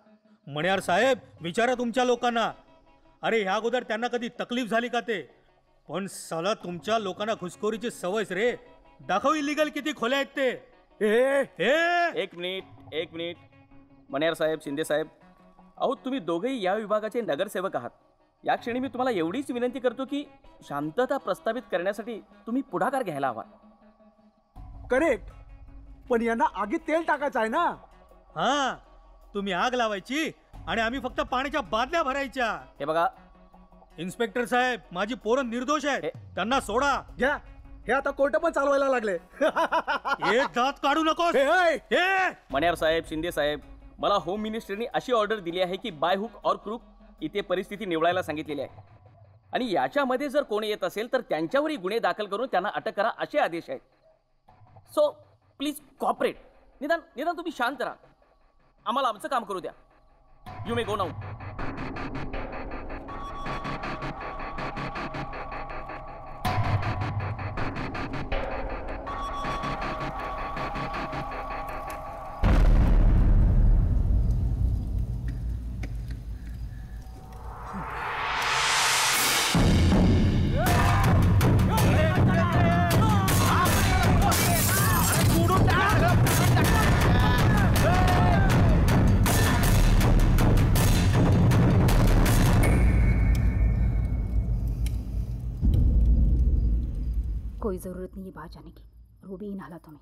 मण्यार साहेब विचारा तुमच्या लोकांना. अरे ह्या अगोदर त्यांना कधी तकलीफ झाली का ते? पण साला तुमच्या लोकांना घुसखोरीची सवयच रे. दाखव इलिगल किती खोल्या आहेत ते. एक मिनिट मण्यार साहेब, शिंदे साहेब, अहो तुम्ही दोघेही या विभागाचे नगरसेवक आहात. या क्षणी मी तुम्हाला एवढीच विनंती करतो की शांतता प्रस्थापित करण्यासाठी तुम्ही पुढाकार घ्यायला हवा. करेक्ट. पण यांना आगीत तेल टाकायचं आहे ना. हा तुम्ही आग लावायची आणि आम्ही फक्त पाण्याच्या बादल्या भरायच्या. हे बघा इन्स्पेक्टर साहेब माझी पोरं निर्दोष आहेत. त्यांना सोडा. घ्या. हे आता कोर्ट पण चालवायला लागले. हे दात काढू नकोस. मण्यार साहेब, शिंदे साहेब, मला होम मिनिस्टरनी अशी ऑर्डर दिली आहे की बाय हुक और क्रूक इथे परिस्थिती निवडायला सांगितलेली आहे. आणि याच्यामध्ये जर कोणी येत असेल तर त्यांच्यावरही गुन्हे दाखल करून त्यांना अटक करा असे आदेश आहेत. So please cooperate. निदान तुम्ही शांत राहा. आम्हाला आमचं काम करू द्या. You may go now. कोई जरूरत नहीं है बाहर जाने की, और वो भी इन हालातों में.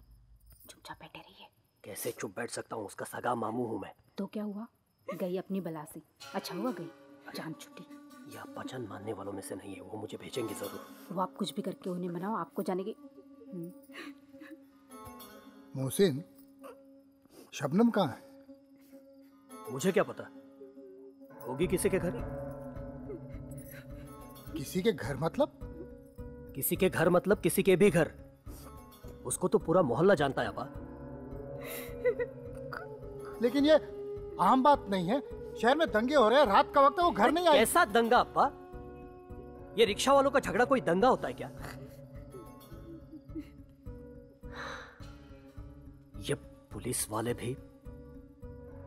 चुपचाप बैठे रहिए. कैसे चुप बैठ सकता हूँ? उसका सगा मामू हूँ मैं. तो क्या हुआ? गई अपनी बला से. अच्छा हुआ गई. जान छुट्टी. ये अप्पा जान मानने वालों में से नहीं है. वो मुझे भेजेंगे जरूर. वो आप कुछ भी करके उन्हें मनाओ. आपको जाने की. मोहसिन, शबनम कहाँ है? मुझे क्या पता. होगी किसी के घर. किसी के घर मतलब? किसी के घर मतलब किसी के भी घर. उसको तो पूरा मोहल्ला जानता है अब्बा. लेकिन ये आम बात नहीं है. शहर में दंगे हो रहे हैं. रात का वक्त है, वो घर नहीं आए. कैसा दंगा अब्बा? ये रिक्शा वालों का झगड़ा कोई दंगा होता है क्या? ये पुलिस वाले भी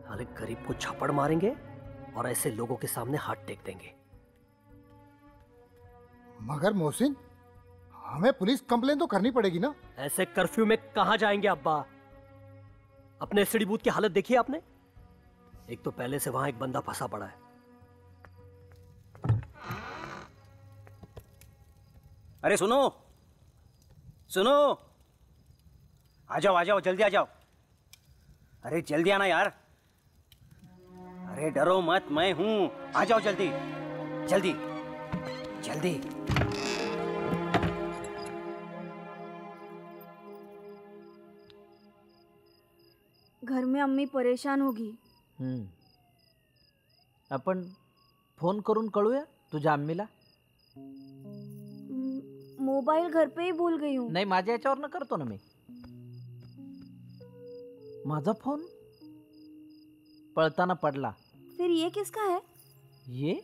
साले गरीब को छापड़ मारेंगे और ऐसे लोगों के सामने हाथ टेक देंगे. मगर मोहसिन, हमें पुलिस कंप्लेन तो करनी पड़ेगी ना. ऐसे कर्फ्यू में कहां जाएंगे अब्बा? अपने एसडी बूथ की हालत देखी आपने? एक तो पहले से वहां एक बंदा फंसा पड़ा है. अरे सुनो सुनो, आ जाओ जल्दी आ जाओ. अरे जल्दी आना यार. अरे डरो मत, मैं हूं. आ जाओ जल्दी जल्दी जल्दी. घर में अम्मी परेशान होगी. आपण फोन करून कळूया तुझ्या अम्मीला. मोबाईल घर पे ही भूल गई हूँ. नाही माझ्या याच्यावरनं करतो ना मी. माझा फोन पळताना पडला. फिर ये किसका है? ये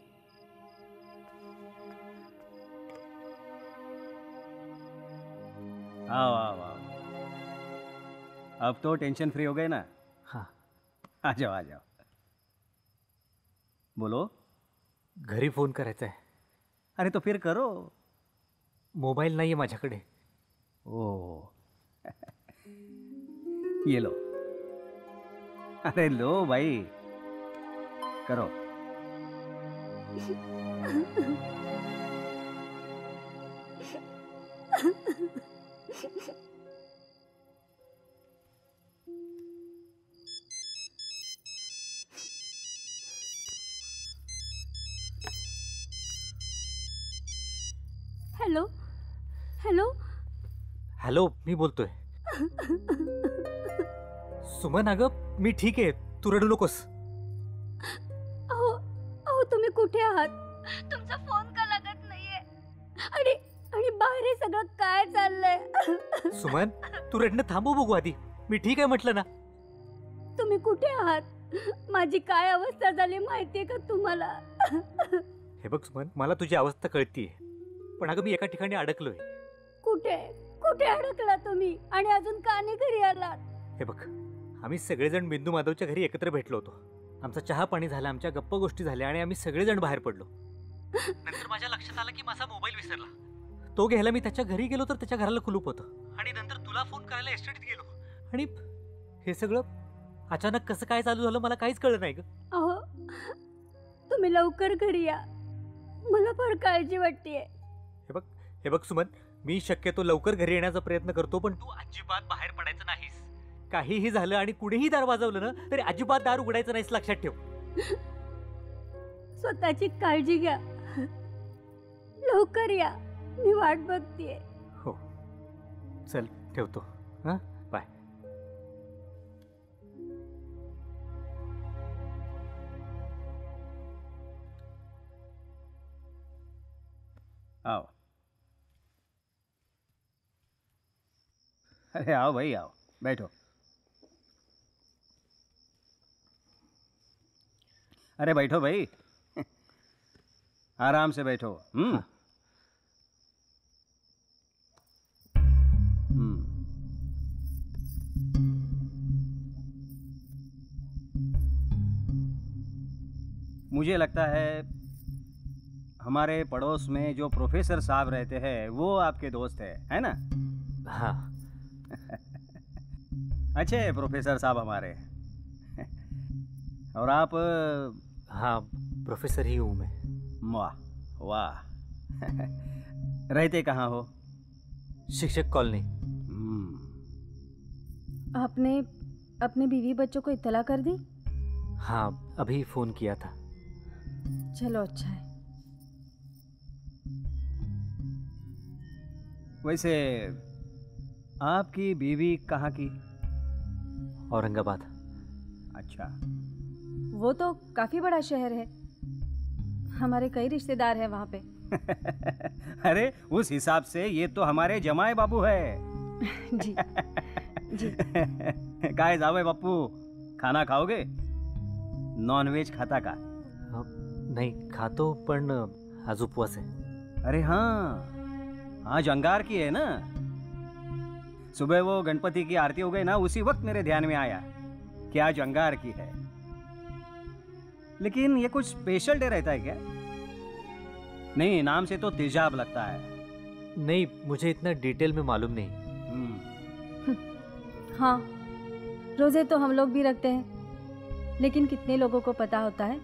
आओ. अब तो टेंशन फ्री हो गए ना. हाँ आ जाओ. बोलो. घरी फोन करायचा आहे. अरे तो फिर करो. मोबाईल नाहीये माझ्याकडे. ओ ये लो. अरे लो भाई, करो. हॅलो हॅलो हॅलो, मी बोलतोय. सुमन, अगं मी ठीक आहे, तू रडू नकोस. अहो अहो तुम्ही कुठे आहात? तुमचा फोन का लागत नाहीये? आणि आणि बाहेर हे सगळं काय चाललंय? सुमन, तू रडणं थांबव बघू आधी. मी ठीक आहे म्हटलं ना. तुम्ही कुठे आहात? माझी काय अवस्था झाली माहितीये का तुम्हाला? हे बघ सुमन, मला तुझी अवस्था कळतीये, पण अगं मी एका ठिकाणी अडकलोय. कुठे कुठे अडकला तुम्ही? आणि अजून का नाही घरी आलात? हे बघ, आम्ही सगळेजण बिंदू माधवच्या घरी एकत्र भेटलो होतो. आमचा चहा पाणी झाला, आमच्या गप्पा गोष्टी झाल्या आणि आम्ही सगळेजण बाहेर पडलो. नंतर माझ्या लक्षात आलं की माझा मोबाईल विसरला. तो घ्यायला मी त्याच्या घरी गेलो तर त्याच्या घराला कुलूप होतं. आणि नंतर तुला फोन करायला एसटीडीत गेलो. आणि हे सगळं अचानक कसं काय चालू झालं मला काहीच कळलं नाही ग. अहो तुम्ही लवकर घरी या, मला फार काळजी वाटतेय. हे बघ सुमन, मी शक्यतो लवकर घरी येण्याचा प्रयत्न करतो, पण तू अजिबात बाहेर पडायचं नाहीस. काहीही झालं आणि कुणीही दार वाजवलं ना तरी अजिबात दार उघडायचं नाहीस, लक्षात ठेव. स्वतःची काळजी घ्या, लवकर या, मी वाट बघतीये. हो, चल ठेवतो. हां, बाय. आओ. अरे आओ भाई, आओ, बैठो. अरे बैठो भाई, आराम से बैठो. मुझे लगता है हमारे पड़ोस में जो प्रोफेसर साहब रहते हैं वो आपके दोस्त है ना? हाँ. अच्छे प्रोफेसर साहब हमारे. और आप? हाँ, प्रोफेसर ही हूँ मैं. वाह वाह. रहते कहाँ हो? शिक्षक कॉलोनी. आपने अपने बीवी बच्चों को इत्तला कर दी? हाँ, अभी फोन किया था. चलो अच्छा है. वैसे आपकी बीवी कहाँ की? औरंगाबाद. अच्छा. वो तो काफी बड़ा शहर है, हमारे कई रिश्तेदार हैं वहाँ पे. अरे उस हिसाब से ये तो हमारे जमाए बाबू है. जी जी. काय जावे बापू, खाना खाओगे? नॉनवेज खाता का? नहीं खातो, पण आज उपवास है. अरे हाँ, आज अंगार की है ना. सुबह वो गणपति की आरती हो गई ना, उसी वक्त मेरे ध्यान में आया कि आज अंगार की है. लेकिन ये कुछ स्पेशल डे रहता है क्या? नहीं, नाम से तो तेजाब लगता है. नहीं, मुझे इतना डिटेल में मालूम नहीं. हाँ, रोजे तो हम लोग भी रखते हैं, लेकिन कितने लोगों को पता होता है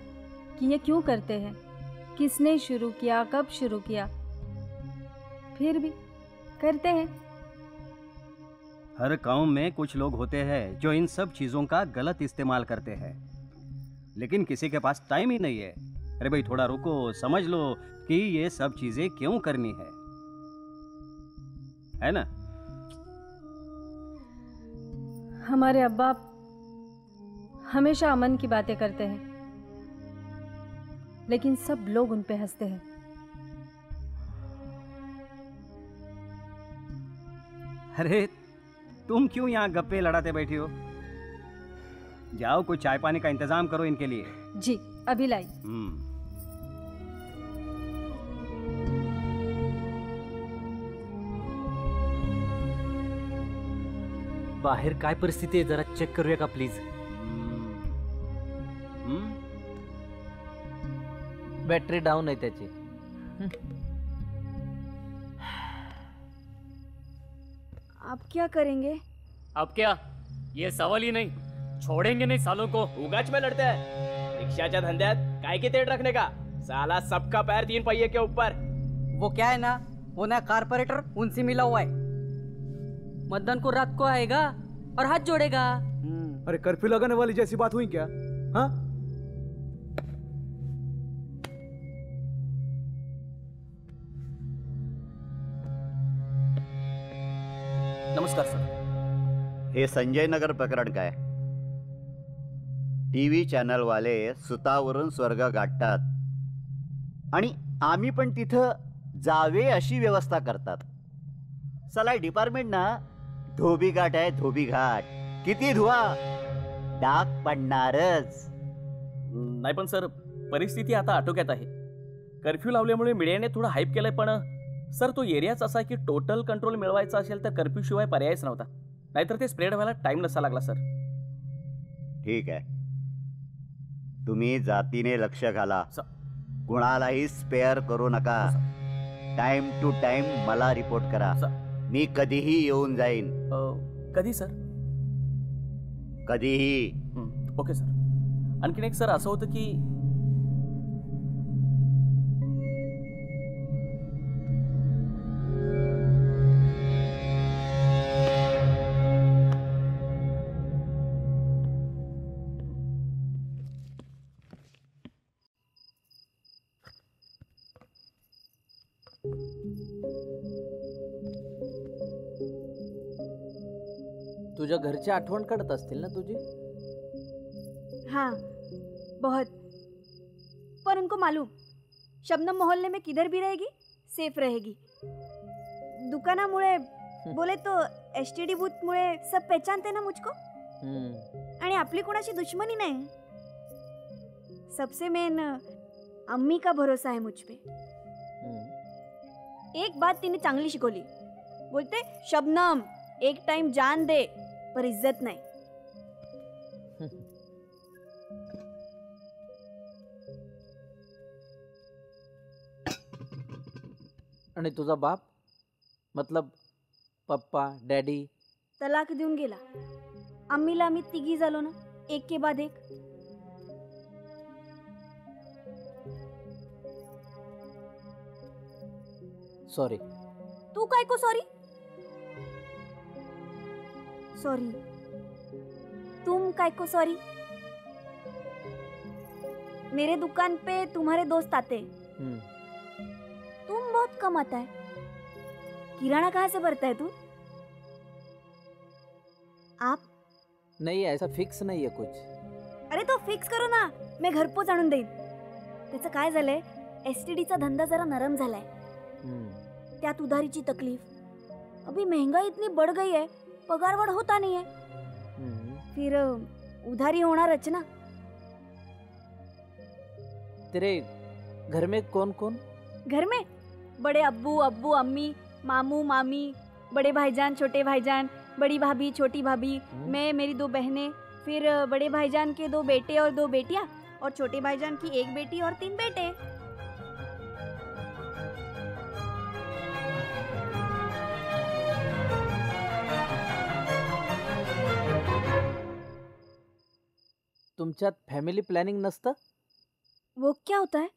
कि ये क्यों करते हैं, किसने शुरू किया, कब शुरू किया. फिर भी करते हैं. हर कौम में कुछ लोग होते हैं जो इन सब चीजों का गलत इस्तेमाल करते हैं, लेकिन किसी के पास टाइम ही नहीं है. अरे भाई थोड़ा रुको, समझ लो कि ये सब चीजें क्यों करनी है ना? हमारे अब्बा हमेशा अमन की बातें करते हैं, लेकिन सब लोग उन पे हंसते हैं. अरे तुम क्यों यहाँ गप्पे लड़ाते बैठी हो? जाओ कोई चाय पानी का इंतजाम करो इनके लिए. जी अभी लाई. बाहेर काय परिस्थिती आहे जरा चेक करूया का प्लीज? बॅटरी डाऊन आहे त्याची. आप क्या करेंगे? अब क्या, ये सवाल ही नहीं. छोड़ेंगे नहीं सालों को. उगाच में लड़ते हैं. रिक्शाच्या धंद्यात काय की तेट रखने का? साला सबका पैर 3 पहिए के ऊपर. वो क्या है ना, वो नया कारपोरेटर उनसे मिला हुआ है. मतदान को रात को आएगा और हाथ जोड़ेगा। अरे कर्फ्यू लगाने वाली जैसी बात हुई क्या? हाँ, नमस्कार सर। हे संजय नगर प्रकरण काय? टीव्ही चॅनल वाले सुतावरून स्वर्ग गाठतात आणि आम्ही पण तिथं जावे अशी व्यवस्था करतात. सलाई डिपार्टमेंट ना धोबी घाट आहे, धोबी घाट. किती धुवा, डाग पडणारच. नाही पण सर, परिस्थिती आता आटोक्यात आहे. कर्फ्यू लावल्यामुळे मीडियाने थोडं हाईप केलंय, पण सर तो एरियाच असा की टोटल कंट्रोल मिळवायचा असेल तर कर्फ्यू शिवाय पर्यायच नव्हता. नाहीतर ते स्प्रेड व्हायला टाइम नसा लागला सर. ठीक आहे, तुम्ही जातीने लक्ष घाला, कुणालाही स्पेअर करू नका. टाइम टू टाइम मला रिपोर्ट करा. मी कधीही येऊन जाईन. कधी सर? कधीही. Okay sir. आणखीन एक सर असं होतं की तुझ्या घरची आठवण काढत असतील ना तुझी? हाँ, बहुत. पर उनको मालूम शबनम मोहल्ले में किधर भी रहेगी सेफ रहेगी. दुकानामुळे बोले तो एसटीडी बूथ मुळे सब पहचानते ना मुझको. आणि आपली कोणाची दुश्मनी नाही. सबसे मेन अम्मी का भरोसा है मुझ पे. एक बात तिने चांगली शिकवली. बोलते शबनम एक टाइम जान दे पर इज्जत नाही. आणि तुझा बाप, मतलब पप्पा डॅडी? तलाक देऊन गेला. आम्हीला आम्ही तिघी झालो ना, एक के बाद एक. सॉरी. तू काय को सॉरी? सॉरी. तुम काय को सॉरी? मेरे दुकान पे तुम्हारे दोस्त आते. तुम बहुत कम आता है. किराना कहाँ से भरता है तू? आप? नहीं, ऐसा फिक्स नहीं है कुछ. अरे तो फिक्स करो ना, मैं घरपोच आणून देईन. त्याचं काय झालंय, एसटीडीचा धंदा जरा नरम झालाय. त्यात उधारीची तकलीफ. अभी महंगाई इतनी बढ़ गई है, पगार वाढ होता नहीं है. फिर उधारी होणारच ना. तेरे घर में कौन कौन? घर में बड़े अब्बू अब्बू अम्मी, मामू मामी, बड़े भाईजान छोटे भाईजान, बड़ी भाभी छोटी भाभी, मैं, मेरी 2 बहनें, फिर बड़े भाईजान के 2 बेटे और 2 बेटियां, और छोटे भाईजान की 1 बेटी और 3 बेटे. तुमच्यात फॅमिली प्लॅनिंग नसतं? वो क्या होता है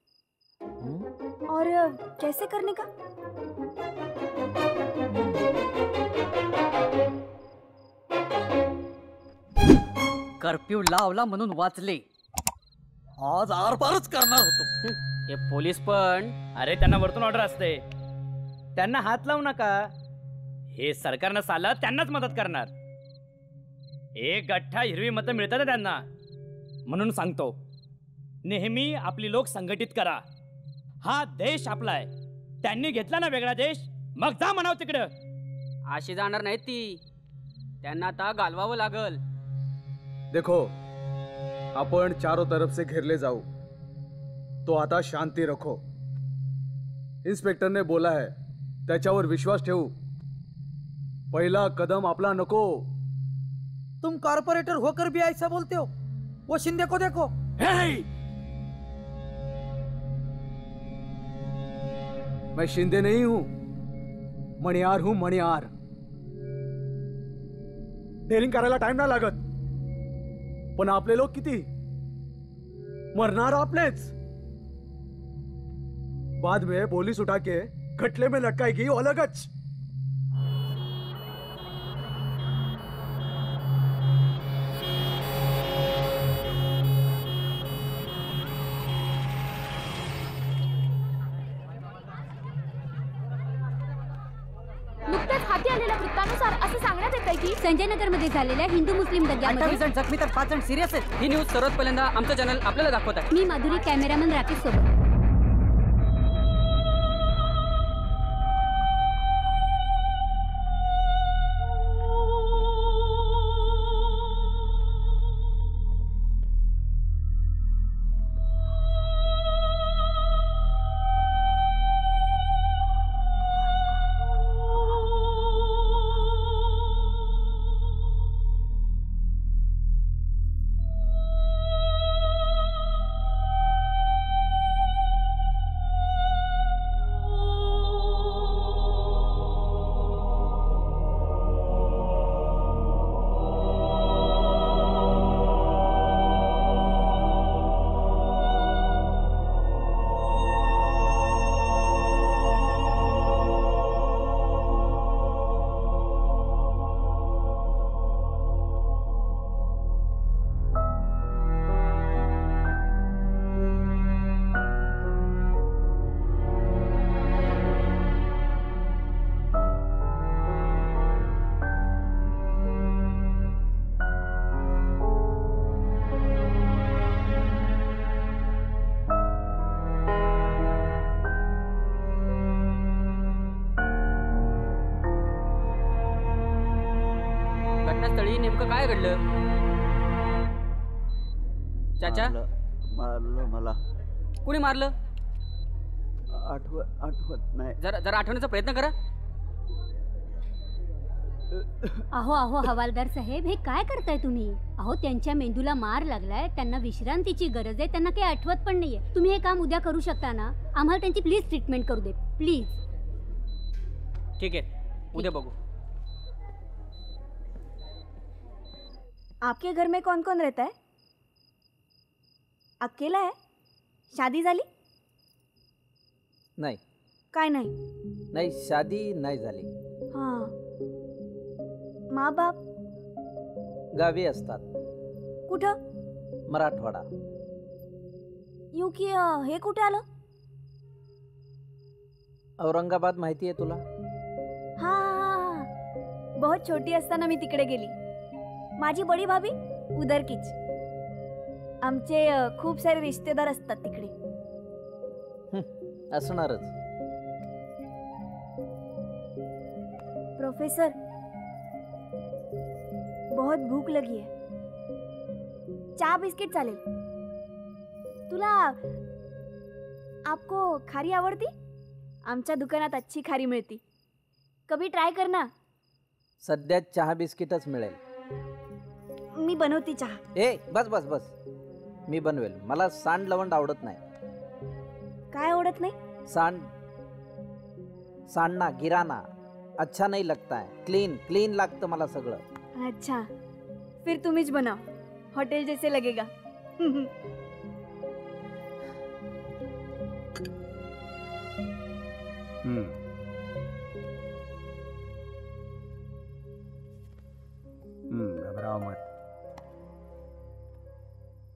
और कैसे करने का? कर्फ्यू लावला म्हणून वाचले. आज आरपारच करणार होतो. हे पोलीस पण, अरे त्यांना वरतून ऑर्डर असते, त्यांना हात लावू नका. हे सरकारनं साला त्यांनाच मदत करणार. एक गठ्ठा हिरवी मतं मिळतात ना त्यांना. म्हणून सांगतो, नेहमी आपली लोक संघटित करा. हा देश आपला आहे. त्यांनी घेतला ना वेगळा देश, मग जा म्हणाव तिकडं. अशी जाणार नाही ती. त्यांना आता घालवावं लागल. देखो, आपण चारों तरफ से घेरले जाऊ, तो आता शांति रखो. इंस्पेक्टर ने बोला है, त्याच्यावर विश्वास ठेवू. पहिला कदम आपला नको. तुम कॉर्पोरेटर होकर भी ऐसा बोलते हो? वो शिंदे को देखो. मैं शिंदे नहीं हूं, मणियार हूं, मणियार. डेअरिंग करायला टाइम ना लागत, पण आपले लोक किती मरणार आपलेच. बाद में पुलिस उठा के खटले में लटकाएगी अलगच. असं सांगण्यात येत आहे की संजय नगर मध्ये झालेल्या हिंदू मुस्लिम 28 दंग्यामध्ये जण जखमी तर 5 जण सिरियस आहेत. ही न्यूज सर्वात पहिल्यांदा आमचं चॅनल आपल्याला दाखवत आहे. मी माधुरी कॅमेरामन राकेश सोबत. घटनास्थळी नेमकं काय घडलं चाचा? मारलं मला. कुणी मारलं? आठवत नाही. जरा जरा आठवण्याचा प्रयत्न करा. अहो अहो हवालदार साहेब, हे काय करताय तुम्ही? अहो त्यांच्या मेंदूला मार लागलाय, त्यांना विश्रांतीची गरज आहे, त्यांना काही आठवत पण नाहीये. तुम्ही हे काम उद्या करू शकता ना? आम्हाला त्यांची प्लीज ट्रीटमेंट करू दे प्लीज. ठीक आहे, उद्या बघू. आपके घर में कौन कौन रहता है? अकेला है? शादी झाली? नाही काय नाही? नाही, शादी नाही झाली. हां. माँ बाप गावी असतात. कुठं? मराठवाडा. यू की हे कुठे आलं? औरंगाबाद माहिती आहे तुला? हाँ, बहुत छोटी असताना मी तिकडे गेली. माझी बडी भाभी उधर कीच. आमचे खूप सारे रिश्तेदार असतात तिकडे. असणारच. प्रोफेसर, बहुत भूख लगी है. चहा बिस्किट चालेल? तुला आपको खारी आवडती? आमच्या दुकानात अच्छी खारी मिळती. कभी ट्राय कर ना. सध्या चहा बिस्किटच मिळेल. मी बनवती चहा. ए बस बस बस, मी बनवेल. मला सांड लवंड आवडत नाही. काय आवडत नाही? सांडना गिराना अच्छा नहीं लगता है. क्लीन क्लीन लागतं मला सगळं. अच्छा, फिर तुम ही बनाओ, होटल जैसे लगेगा. घबराओ मत.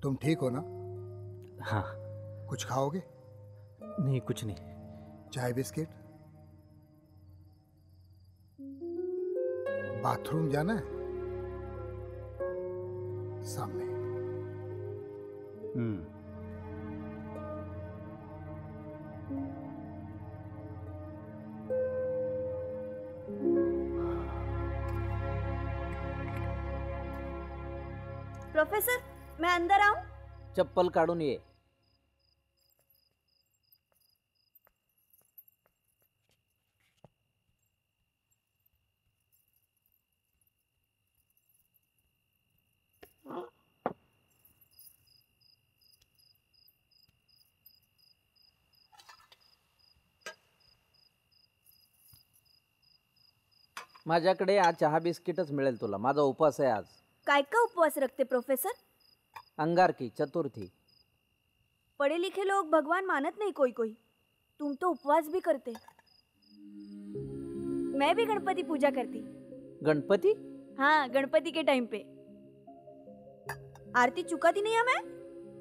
तुम ठीक हो ना? हाँ. कुछ खाओगे? नहीं, कुछ नहीं. चाय बिस्किट? बाथरूम जाना है? सामने. प्रोफेसर, मैं अंदर आऊं? चप्पल काढून ये. माझ्याकडे आज चहा बिस्किटच मिळेल तुला. माझा उपवास आहे आज. काय का उपवास रखते प्रोफेसर? अंगारकी चतुर्थी. पढ़े लिखे लोग भगवान मानत नहीं कोई कोई. तुम तो उपवास भी करते. मैं भी गणपति पूजा करती. गणपति? हाँ, गणपति के टाइम पे आरती चुकाती नहीं है मैं.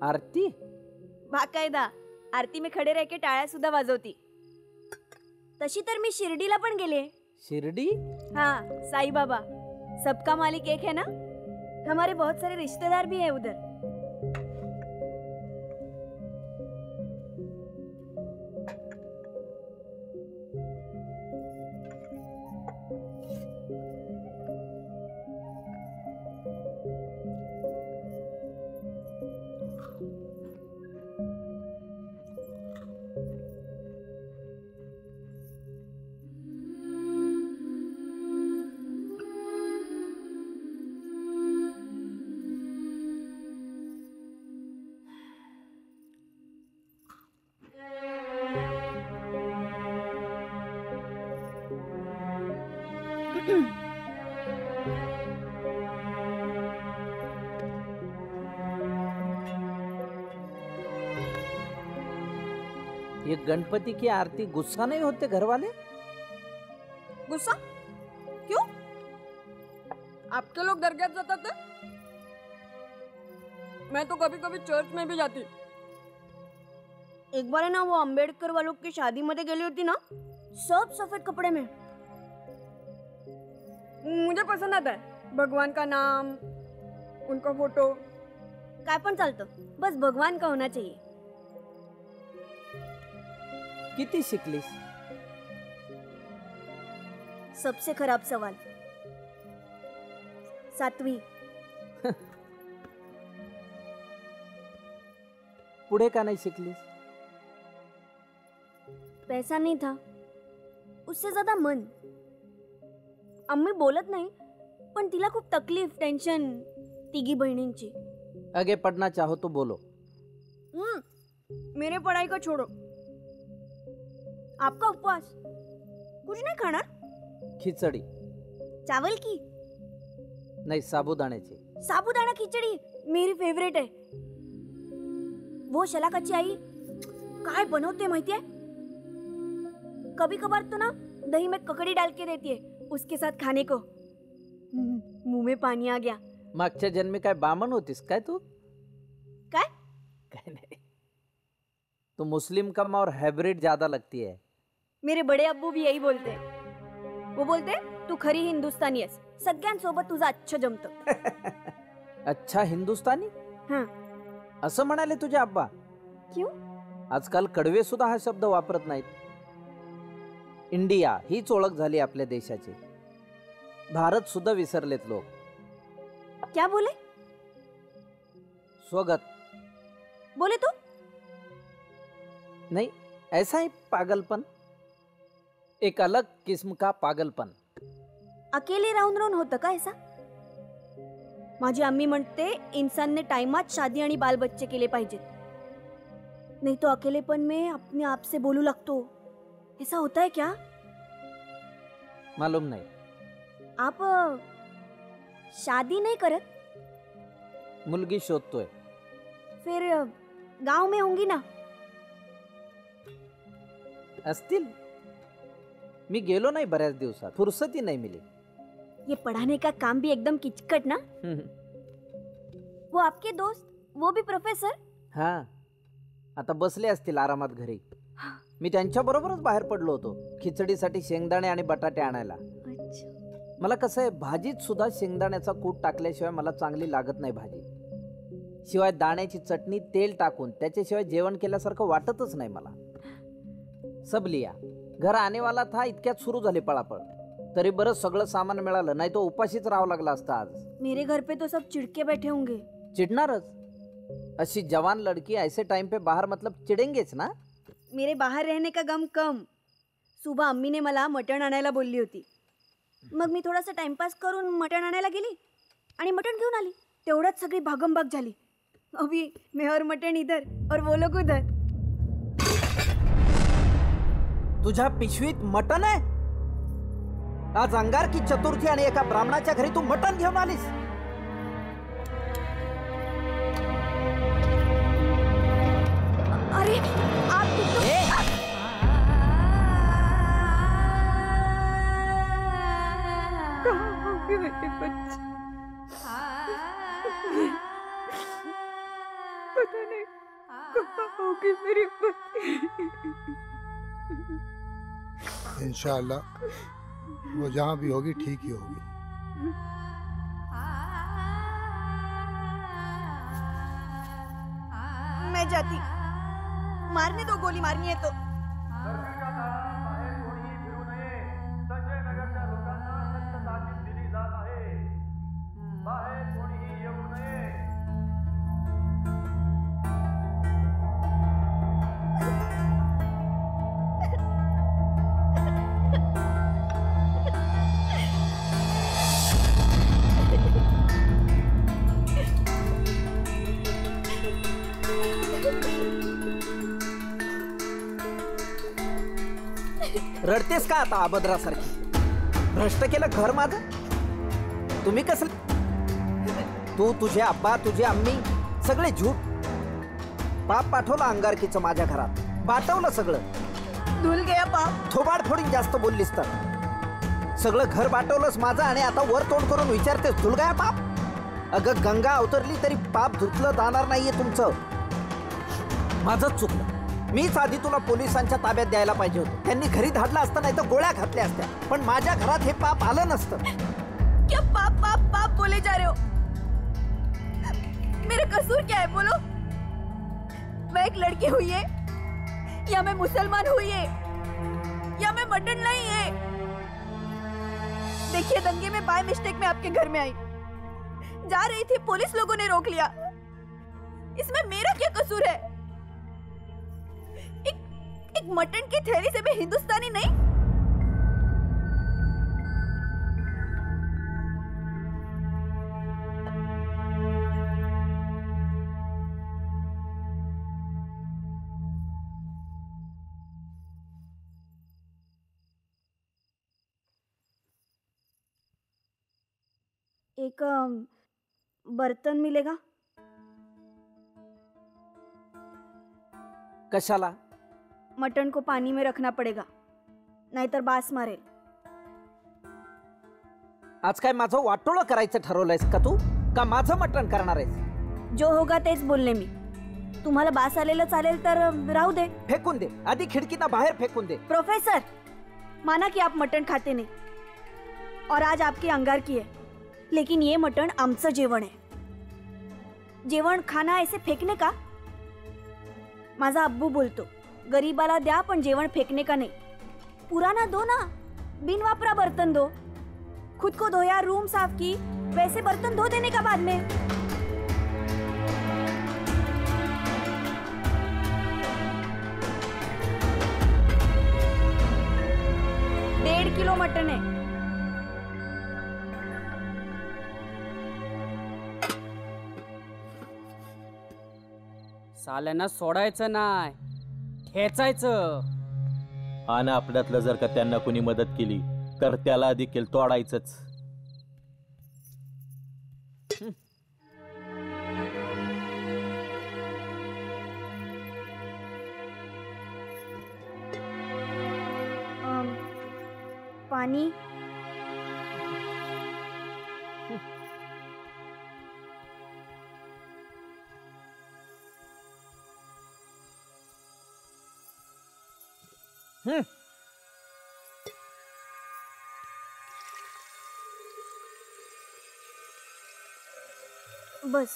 आरती? बाकायदा आरती में खडे रह के टाळ्या सुद्धा वाजवती. तशी तर मी शिर्डीला पण गेले. शिर्डी? हाँ, साईबाबा. सबका मालिक एक है ना। हमारे बहुत सारे रिश्तेदार भी है उधर। ये गणपति की आरती गुस्सा नहीं होते घर वाले? गुस्सा क्यों? आपके लोग दरगाह जाते थे, मैं तो कभी कभी चर्च में भी जाती। एक बार है ना वो अंबेडकर वालों की शादी मध्ये गेली होती ना, सब सफेद कपड़े में। मुझे पसंद आता है भगवान का नाम, उनका फोटो। काय पण चालतं, बस भगवान का होना चाहिए। किती शिकलीस? सबसे खराब सवाल, 7वीं। पुढे का नहीं शिकलीस? पैसा नहीं था, उससे ज्यादा मन। अम्मी बोलत नाही, पण तिला खूप तकलीफ, टेंशन तिघी बहिणींची। आगे पढ़ना चाहो तो बोलो। मेरे पढ़ाई को छोड़ो। आपका उपवास, कुछ नहीं खाना? खिचड़ी चावल की? नहीं, साबुदाणे की। साबुदाना खिचड़ी मेरी फेवरेट है। वो शलाकाची आई काय बनवते माहितीये? कभी कभार तो ना दही में ककड़ी डाल के देती है, उसके साथ खाने को मुंह में पानी आ गया। मागच्या जन्मी काय बामण होतीस काय तू? काय? काय नहीं, तो मुस्लिम कम और हाइब्रिड ज्यादा लगती है। मेरे बड़े अब्बू भी यही बोलते हैं। वो बोलते तू खरी हिंदुस्तानी आहेस, सगळ्यांसोबत तुझं अच्छा जमतं। अच्छा हिंदुस्तानी? हां। असं म्हणाले तुझे आब्बा? क्यों? आजकाल कडवे सुद्धा हा शब्द वापरत नाहीत। इंडिया हीच ओळख झाली आपल्या देशाची। भारत सुद्धा विसरलेत लोक। क्या बोले? स्वगत बोले तू? नहीं, ऐसा ही पागलपन, एक अलग किस्म का पागलपन। अकेले राहून राहून होतं का ऐसा? माझी अम्मी म्हणते इंसान ने टाइमात शादी आणि बाल बच्चे केले पाहिजेत, नहीं तो अकेलेपन में अपने आप से बोलू लगतो। ऐसा होता है क्या? मालूम नहीं। आप शादी नहीं करत? मुलगी शोधतोय। फिर गांव में होंगी ना? असतील, मी गेलो नाही बऱ्याच दिवसात, फुर्सती नाही मिली। ये पढ़ाने का काम भी एकदम किचकट ना। वो आपके दोस्त, वो भी प्रोफेसर? हाँ, आता बसले असतील आरामात घरी। मी त्यांच्या बरोबरच बाहेर पडलो होतो खिचडीसाठी शेंगदाणे आणि बटाटे आणायला। मला कसं आहे, भाजीत सुद्धा शेंगदाण्याचा कूट टाकल्याशिवाय मला चांगली लागत नाही भाजी। शिवाय दाण्याची चटणी तेल टाकून त्याच्याशिवाय जेवण केल्यासारखं वाटतच नाही मला। सब लिया, घर आने वाला था, इतक्यात सुरू झाली पळापळ। तरी बरं सगळं सामान मिळालं, नाही तो उपाशीच राहावं लागला असता आज। मेरे घर पे तो सब चिढ़के बैठे होंगे। चिढ़नारच, अच्छी जवान लड़की ऐसे टाइम पे बाहर मतलब चिढ़ेंगेच ना। मेरे बाहर रहने का गम कम। सुबह अम्मी ने मला मटण आणायला बोलली होती, मग मी थोडासा टाइमपास करून मटण आणायला गेली आणि मटण घेऊन आली। तेवढ्यात सगळी भागमभाग झाली। अभी मैं और मटण इधर और वो लोग उधर। तुझ्या पिशवीत मटण आहे? आज अंगार की चतुर्थी आणि एका ब्राह्मणाच्या घरी तू मटण घेऊन आलीस? अरे आप मेरे बच्चे, पता नहीं कहाँ होगी मेरी बच्ची। इंशाअल्लाह वो जहाँ भी होगी ठीक ही होगी। नहीं जाती। मारने दो, गोली मारनी है तो। रडतेस का आता अभद्रासारखी? भ्रष्ट केलं घर माझं. तुम्ही कसं, तू, तुझे आब्बा, तुझी अम्मी सगळे झूट. पाप पाठवलं अंगारकीचं माझ्या घरात, बाटवलं सगळं. धुल गया पाप. थोबाड फोडीन जास्त बोललीस तर. सगळं घर बाटवलंस माझं आणि आता वर तोंड करून विचारतेस धुल गया पाप? अगं गंगा अवतरली तरी पाप धुतलं जाणार नाहीये तुमचं. माझंच चुकलं. मीच आधी तुला पोलिसांच्या ताब्यात द्यायला पाहिजे होतं. त्यांनी घरी धाडलं असतं, नाही तर गोळ्या घातल्या असत्या. पण माझ्या घरात हे पाप आलं नसतं. क्या पाप पाप पाप बोले जा रहे हो? मेरा कसूर क्या है बोलो? मैं एक लड़की हुई है, या मैं मुसलमान हुई है, या मैं मटन नहीं है? देखिए, दंगे में बाय मिस्टेक में आपके घर में आई, जा रही थी, पुलिस लोगों ने रोक लिया. इसमें मेरा क्या कसूर है? एक मटन की थैली से मैं हिंदुस्तानी नहीं? एक बर्तन मिलेगा? कशाला? मटन को पानी में रखना पड़ेगा, नहीं तो बास मारेल. आज काय माझं वाटोळं करायचं ठरवलंयस का तू? का माझं मटण करणार आहेस? जो होगा तेच बोलले मी. तुम्हाला बास आलेलं चालेल तर राहू दे. फेकून दे, आधी खिडकीना बाहेर फेकून दे. प्रोफेसर, माना कि आप मटन खाते नहीं और आज आपकी अंगारकी है, लेकिन ये मटन आमचं जेवण है. जेवण खाना ऐसे फेकने का? माझा अब्बू बोलतो, गरीबाला द्या पण जेवण फेकने का नहीं. पुराना दो ना, बिन वापरा बर्तन दो. खुद को धोया, रूम साफ की, वैसे बर्तन धो देने का बाद में. 1.5 किलो मटन है. साल्यांना सोडायचं नाही, खेचायचं. आणि आपल्यातलं जर का त्यांना कोणी मदत केली तर त्याला देखील तोडायचंच. पानी. बस.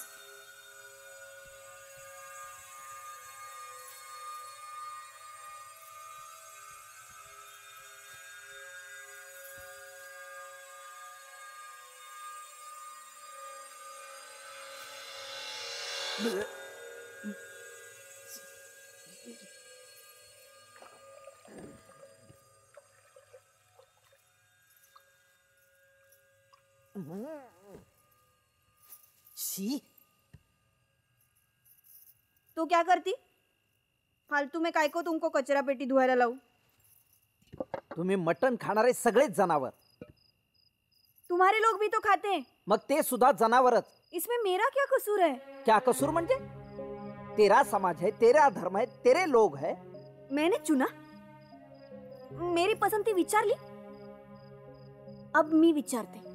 शी. तो क्या करती? फालतू में काय को तुमको कचरा पेटी धुवायला लावू? तुम्ही मटण खाणारे सगळेच जनावर. तुम्हारे लोग भी तो खाते हैं. मग ते सुद्धा जनावरच. इसमें मेरा क्या कसूर है? क्या कसूर म्हणजे? तेरा समाज है, तेरा धर्म है, तेरे लोग है. मैंने चुना, मेरी पसंद विचारली. अब मी विचारते.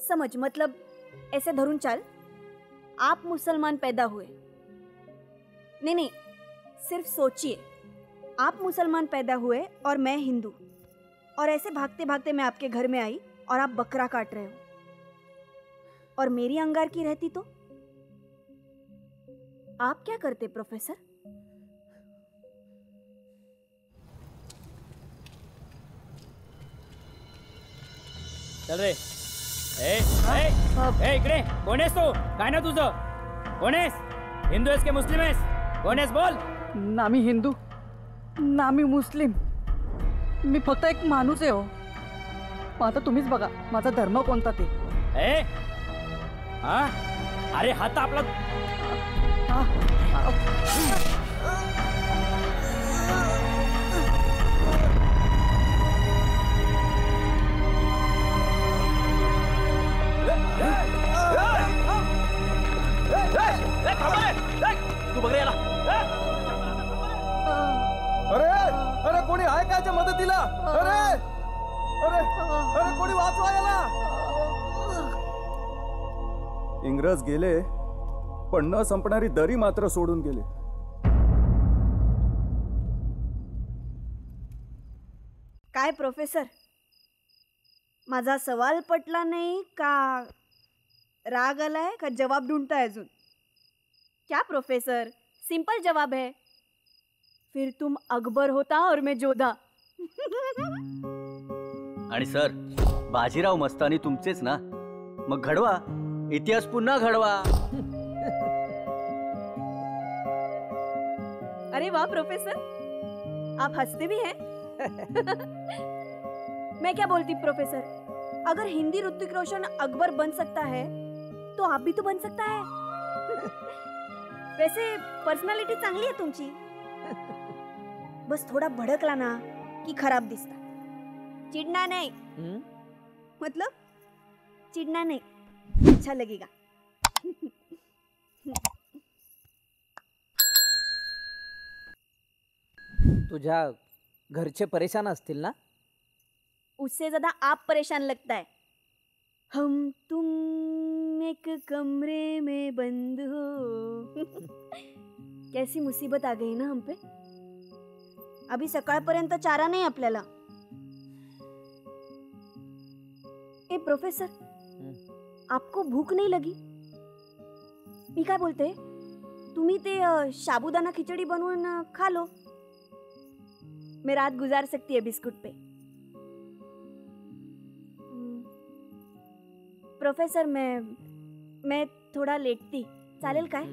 समझ, मतलब ऐसे धरून चल. आप मुसलमान पैदा हुए. नहीं, सिर्फ सोचिए, आप मुसलमान पैदा हुए और मैं हिंदू, और ऐसे भागते भागते मैं आपके घर में आई और आप बकरा काट रहे हो, और मेरी अंगार की रहती तो आप क्या करते प्रोफेसर? चल रे. ए इकडे. कोण आहेस तू? काय ना तुझं? कोण आहेस? हिंदू आहेस की मुस्लिम आहेस? कोण आहेस बोल? ना मी हिंदू ना मी मुस्लिम, मी फक्त एक माणूस आहे हो. मग आता तुम्हीच बघा माझा धर्म कोणता ते. ए हा, अरे हा तर आपला. तू बघ रे याला. अरे अरे कोणी आहे का याच्या मदतीला? अरे अरे अरे कोणी वाचवा याला. इंग्रज गेले पण न संपणारी दरी मात्र सोडून गेले. काय प्रोफेसर, माझा सवाल पटला नाही का? राग आलाय का जवाब ढूंढताय अजून? क्या प्रोफेसर, सिंपल जवाब है. फिर तुम अकबर होता और मैं जोधा. आणि सर, बाजीराव मस्तानी तुमचेच ना? मग घडवा, इतिहास पुन्हा घडवा. अरे वाह प्रोफेसर, आप हंसते भी हैं. मैं क्या बोलती प्रोफेसर, अगर हिंदी ऋतिक रोशन अकबर बन सकता है तो आप भी तो बन सकता है. वैसे पर्सनॅलिटी चांगली आहे तुमची, बस थोडा भडकला ना की खराब दिसता. चिढ़ना नहीं. मतलब चिढ़ना नहीं, अच्छा लगेगा. तुझ्या घरचे परेशान असतील ना? उससे ज्यादा आप परेशान लगता है. हम तुम एक कमरे में बंद हो. कैसी मुसीबत आ गई ना हम पे. अभी सकाळपर्यंत चारा नाही आपल्याला. ए प्रोफेसर, आपको भूख नहीं लगी? मी काय बोलते, तुम्ही ते साबुदाना खिचडी बनवून खा लो. मैं रात गुजार सकती है बिस्कुट पे. प्रोफेसर मैं थोड़ा लेटती चालेल काय?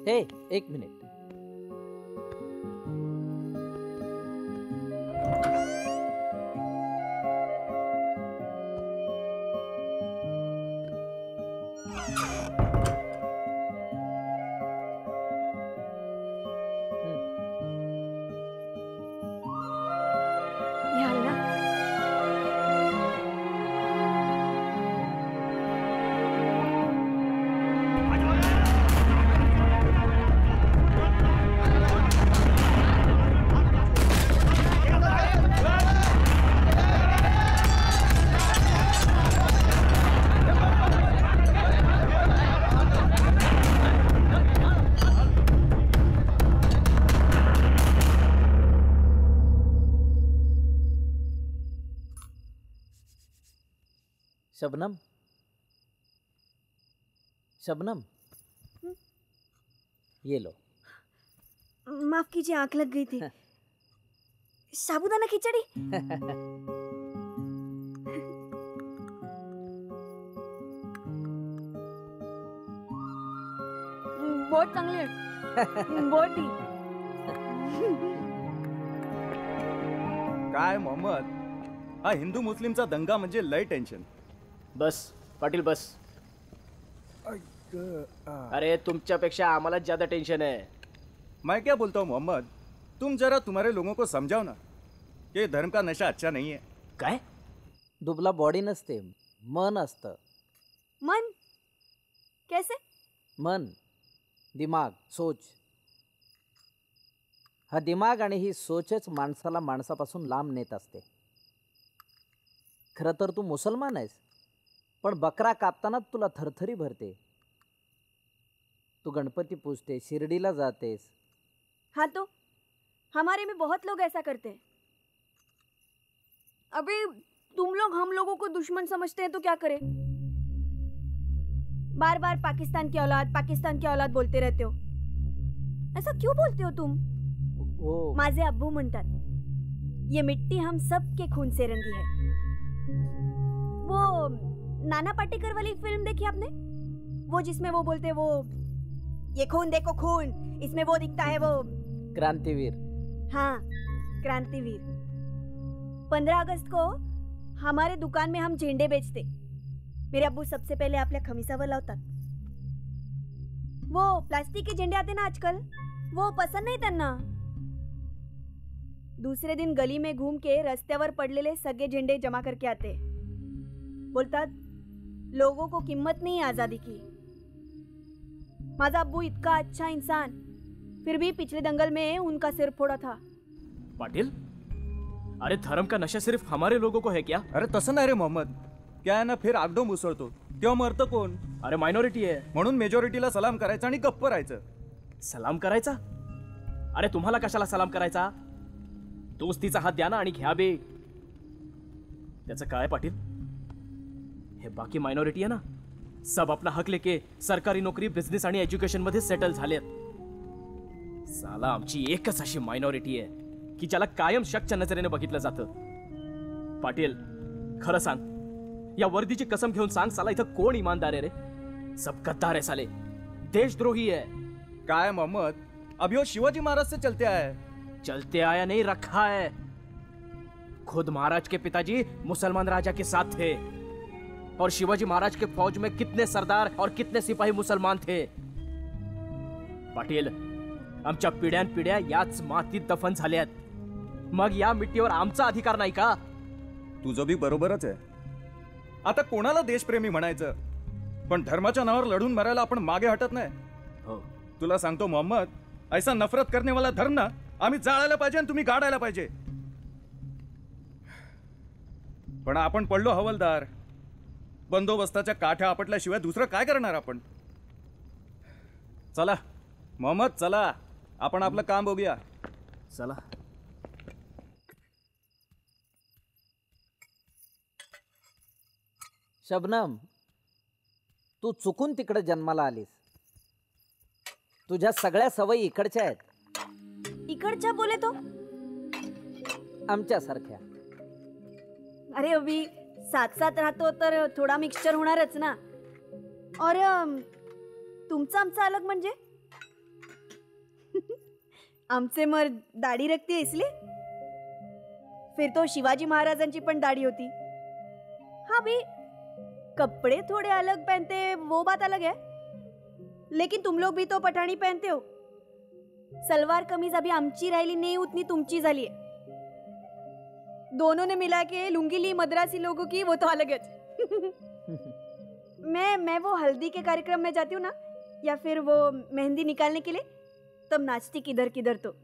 हे एक मिनिट. शबनम, शबनम, ये लो. माफ कीजिए, आंख लग गई थी. साबुदाना खिचड़ी. बहुत चांगली आहे. बहुत ही. काय मोहम्मद, हा हिंदू मुस्लिमचा दंगा म्हणजे लय टेन्शन. बस पाटील बस. अरे तुमच्यापेक्षा आम्हाला ज्यादा टेंशन है. मैं क्या बोलता हूँ मोहम्मद, तुम जरा तुम्हारे लोगों को समझाओ ना, ये धर्म का नशा अच्छा नहीं है. काय? दुबला बॉडी नसते, मन असतं. मन कैसे? मन, दिमाग, सोच. हा दिमाग आणि ही सोचच माणसाला माणसापासून लांब नेत असते. खरं तर तू मुसलमान आहेस, पण बकरा कापताना तुला थरथरी भरते. तू गणपती पूजते, शिर्डीला जातेस. हाँ तो हमारे में बहुत लोग ऐसा करते हैं. अभी तुम लोग हम लोगों को दुश्मन समझते हैं तो क्या करें? बार बार पाकिस्तान की औलाद बोलते रहते हो. ऐसा क्यों बोलते हो तुम? माझे अब्बू म्हणतात, ये मिट्टी हम सब के खून से रंगी है. वो नाना पाटेकर वाली फिल्म देखी आपने? वो जिसमें वो बोलते वो ये खून देखो खून, इसमें वो दिखता है वो क्रांतिवीर. हाँ, क्रांतिवीर. 15 अगस्त को हमारे दुकान में हम झंडे बेचते. मेरे अब्बू सबसे पहले आपल्या खमिसावर लावतात. वो प्लास्टिक के झंडे आते ना आजकल, वो पसंद नहीं त्यांना. दूसरे दिन गली में घूम के रस्त्यावर पडलेले सगळे झंडे जमा करके आते. बोलतात लोगों को किम्मत नहीं आजादी की. माझा अब्बू इतना अच्छा इंसान, फिर भी पिछले दंगल में उनका सिर फोड़ा था. पाटिल, अरे धर्म का नशा सिर्फ हमारे लोगों को है क्या? अरे तसं नाही रे मोहम्मद. क्या आहे ना, फिर आगडो मुसळतो तेव्हा मरतं कोण? अरे मायनॉरिटी आहे म्हणून मेजॉरिटीला सलाम करायचा आणि गप्प राहायचं. सलाम करायचा? अरे तुम्हाला कशाला सलाम करायचा? दोस्तीचा हात द्या ना आणि घ्या बे. त्याचं काय पाटील? हे बाकी मायनॉरिटी आहे ना, सब अपना हक लेके सरकारी नोकरी, बिझनेस आणि एज्युकेशन मध्ये सेटल झालेत. साला आमची एकच अशी मायनॉरिटी आहे की ज्याला कायम शकच्या नजरेने बघितलं जातं. पाटील खरं सांग, या वर्दीची कसम घेऊन सांग, साला इथं कोण इमानदार आहे रे? सब गद्दार आहे साले, देशद्रोही आहे. काय मोहम्मद, अब यो शिवाजी महाराज से चलते आया. चलते आया नहीं, रखा है. खुद महाराज के पिताजी मुसलमान राजा के साथ थे और शिवाजी महाराज के फौज में कितने सरदार और कितने सिपाही मुसलमान थे. पाटील, आमच्या पिढ्यानपिढ्या याच मातीत दफन झाल्यात. मग या मिट्टीवर आमचा अधिकार नाही का? तुझं बी बरोबरच आहे. आता कोणाला देशप्रेमी म्हणायचं, पण धर्माच्या नावावर लढून मरायला आपण मागे हटत नाही. हो, तुला सांगतो मोहम्मद, ऐसा नफरत करने वाला धर्म ना आम्ही जाळायला पाहिजे आणि तुम्ही गाडायला पाहिजे. पण आपण पडलो हवलदार. बंदोबस्ताच्या काठ्या आपटल्याशिवाय दुसरं काय करणार आपण? चला मोहम्मद, चला आपण आपलं काम बघूया. चला. शबनम, तू चुकून तिकडे जन्माला आलीस. तुझ्या सगळ्या सवयी इकडच्या आहेत. इकडच्या बोले तो आमच्यासारख्या. अरे अभी साथ साथ राहतो तर थोडा मिक्सचर होणारच ना. और तुमचं आमचं अलग म्हणजे आमचे मर दाढी रखती है इसलिए, फिर तो शिवाजी महाराजांची पण दाढी होती. हाँ भी कपड़े थोड़े अलग पहनते वो बात अलग है, लेकिन तुम लोग भी तो पठाणी पहनते हो. सलवार कमीज अभी आमची राहिली नहीं, उतनी तुमची झाली है. दोनों ने मिला के लुंगी ली मद्रासी लोगों की, वो तो अलग है. मैं वो हल्दी के कार्यक्रम में जाती हूँ ना, या फिर वो मेहंदी निकालने के लिए, तब नाचती किधर किधर. तो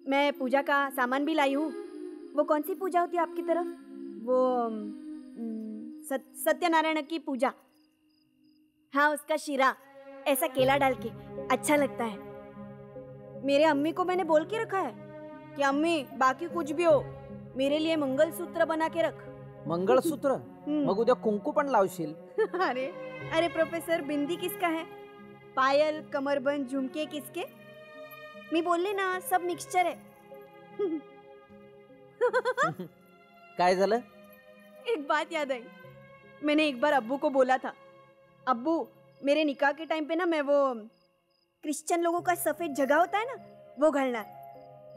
मैं पूजा का सामान भी लाई हूँ. वो कौन सी पूजा होती है आपकी तरफ? वो सत्यनारायण की पूजा. हाँ, उसका शीरा ऐसा केला डाल के अच्छा लगता है. मेरे अम्मी को मैंने बोल के रखा है कि अम्मी बाकी कुछ भी हो, मेरे लिए मंगलसूत्र बना के रख. मंगळसूत्र? मग उद्या कुंकू पण लावशील. अरे अरे प्रोफेसर, बिंदी किसका है? पायल, कमरबंद, झुमके किसके? मी बोलले ना, सब मिक्सचर है. काय झालं? एक बात याद आई. मैंने एक बार अब्बू को बोला था, अब्बू मेरे निकाह के टाइम पे ना मैं वो क्रिश्चियन लोगों का सफेद जगह होता है ना, वो घालणार.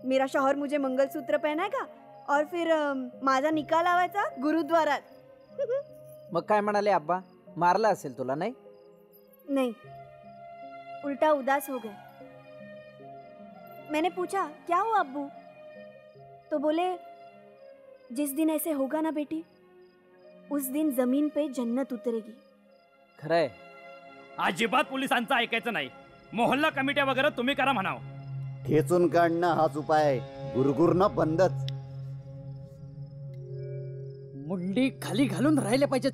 मेरा शौहर मुझे मंगलसूत्र पहनाएगा और फिर माझा निकाह लावायचा गुरुद्वारात. मग काय म्हणाले अब्बा? मारला असेल तुला? नाही नहीं, उल्टा उदास हो गए. मैंने पूछा क्या हुआ अब्बू? तो बोले जिस दिन ऐसे होगा ना बेटी, उस दिन जमीन पे जन्नत उतरेगी. खरंय. अजिबात पोलिसांचं ऐकायचं नाही. मोहल्ला कमिट्या वगैरे तुम्ही करा म्हणाव. खेचून काढणं हाच उपाय, गुरगुरणं बंदच. मुंडी खाली घालून राहिले पाहिजे.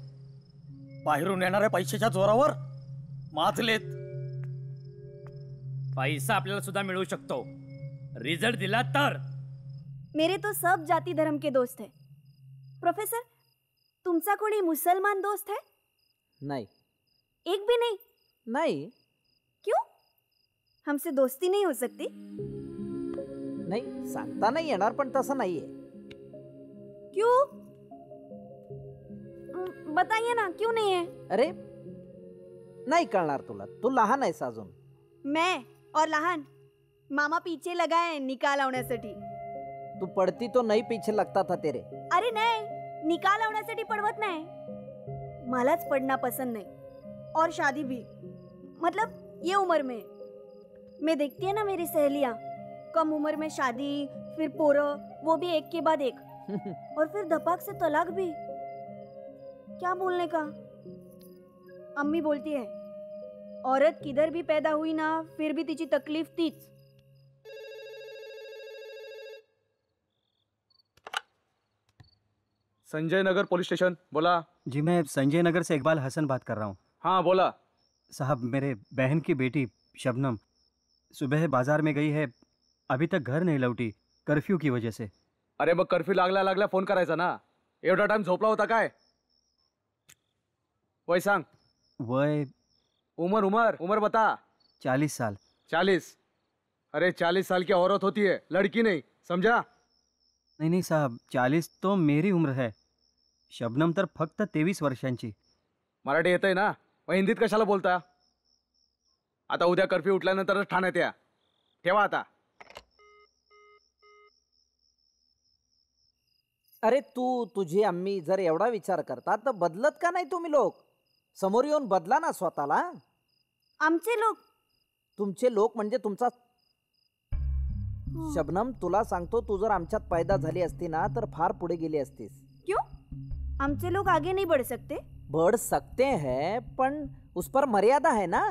बाहेरून येणाऱ्या पैशाच्या जोरावर माजलेत. पैसा आपल्याला सुद्धा मिळू शकतो, रिझल्ट दिला तर. मेरे तो सब जाति धर्म के दोस्त है. प्रोफेसर, तुमचा कोणी मुसलमान दोस्त है? नाही. एक भी नहीं? नहीं. क्यों? हमसे दोस्ती नहीं हो सकती? नाही सांगता नाही येणार पण तसं नाहीये. क्यों? बताइए ना, क्यों नहीं है? अरे नाही कळणार तुला, तू लहान आहेस अजून. मैं और लहान मामा पीछे लगा है निकाल लावण्यासाठी. तू पडती तो नाही पीछे लगता था तेरे. अरे नाही, निकाल लावण्यासाठी पडवत नाही. मलाच पढ़ना पसंद नहीं और शादी भी, मतलब ये उम्र में. मैं देखती है ना मेरी सहेलियां, कम उम्र में शादी, फिर पोरं, वो भी एक के बाद एक, और फिर धपाक से तलाक भी. क्या बोलने का. अम्मी बोलती है औरत किधर भी पैदा हुई ना फिर भी तिची तकलीफ तीच. संजय नगर पुलिस स्टेशन, बोला. जी मैं संजय नगर से इकबाल हसन बात कर रहा हूँ. हाँ बोला. साहब मेरे बहन की बेटी शबनम सुबह बाजार में गई है, अभी तक घर नहीं लौटी, कर्फ्यू की वजह से. अरे मग कर्फ्यू लागल्या लागल्या फोन करायचा ना. एवढा टाइम झोपला होता काय? वय सांग. वय उमर उमर उमर बता. 40 साल. 40? अरे 40 साल की औरत होती है, लड़की नहीं, समझा? नहीं नहीं साहब, 40 तो मेरी उम्र है. शबनम तर फक्त 23 वर्षांची. मराठी येतंय ना, मग हिंदीत कशाला बोलता? आता उद्या कर्फ्यू उठल्यानंतरच ठाण्यात या. ठेवा आता. अरे तू तुझी अम्मी जर एवढा विचार करतात तर बदलत का नाही तुम्ही लोक? समोर येऊन बदला ना स्वतःला. आमचे लोक? तुमचे लोक म्हणजे तुमचा. शबनम तुला सांगतो, तू जर आमच्यात पैदा झाली असती ना तर फार पुढे गेली असतीस. क्यों? आमचे लोग आगे नहीं बढ़ सकते? बढ़ सकते हैं पण उस पर मर्यादा है ना.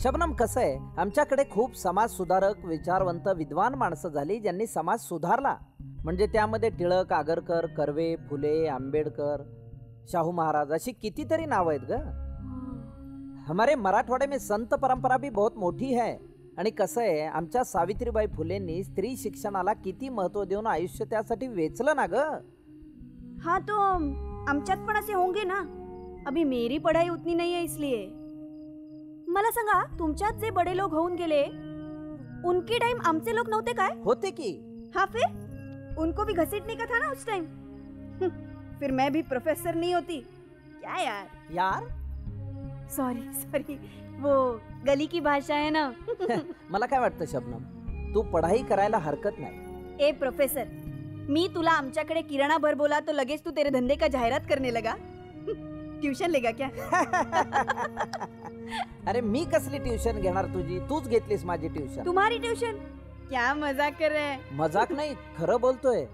शबनम कसं आहे, आमच्याकडे खूप समाज सुधारक, विचारवंत, विद्वान माणसं झाली ज्यांनी समाज सुधारला. म्हणजे त्यामध्ये टिळक, आगरकर, कर्वे, फुले, आंबेडकर, शाहू महाराज अशी कितीतरी नाव आहेत ग. हमारे मराठवाडे में संत परंपरा भी बहुत मोठी है. आणि कसं आहे, आमच्या सावित्रीबाई फुलेंनी स्त्री शिक्षणाला किती महत्व देऊन आयुष्य त्यासाठी वेचलं ना ग. हाँ तो आमच्यात पण असे होंगे ना. अभी मेरी पढ़ाई उतनी नहीं है इसलिए. मला सांगा, तुमच्यात जे बड़े लोग होऊन गेले उनके टाइम आमचे लोग नव्हते काय? होते की. हाँ फिर उनको भी घसीटने का था ना उस टाइम. फिर मैं भी प्रोफेसर नहीं होती क्या यार. यार सॉरी सॉरी, वो गली की भाषा है ना. मला काय वाटतं शबनम, तू पढ़ाई करायला हरकत नाही. ए प्रोफेसर, मी तुला आमच्याकडे किराणा भर बोला तो लगेच तू तेरे धंधे का जाहिरात करने लगा. ट्यूशन लेगा क्या? अरे मी कसली ट्यूशन घेणार तुझी, तूच घेतलीस माझी ट्यूशन. तुम्हारी ट्यूशन? क्या मजाक कर रहे हैं. मजाक नाही, खरं बोलतोय.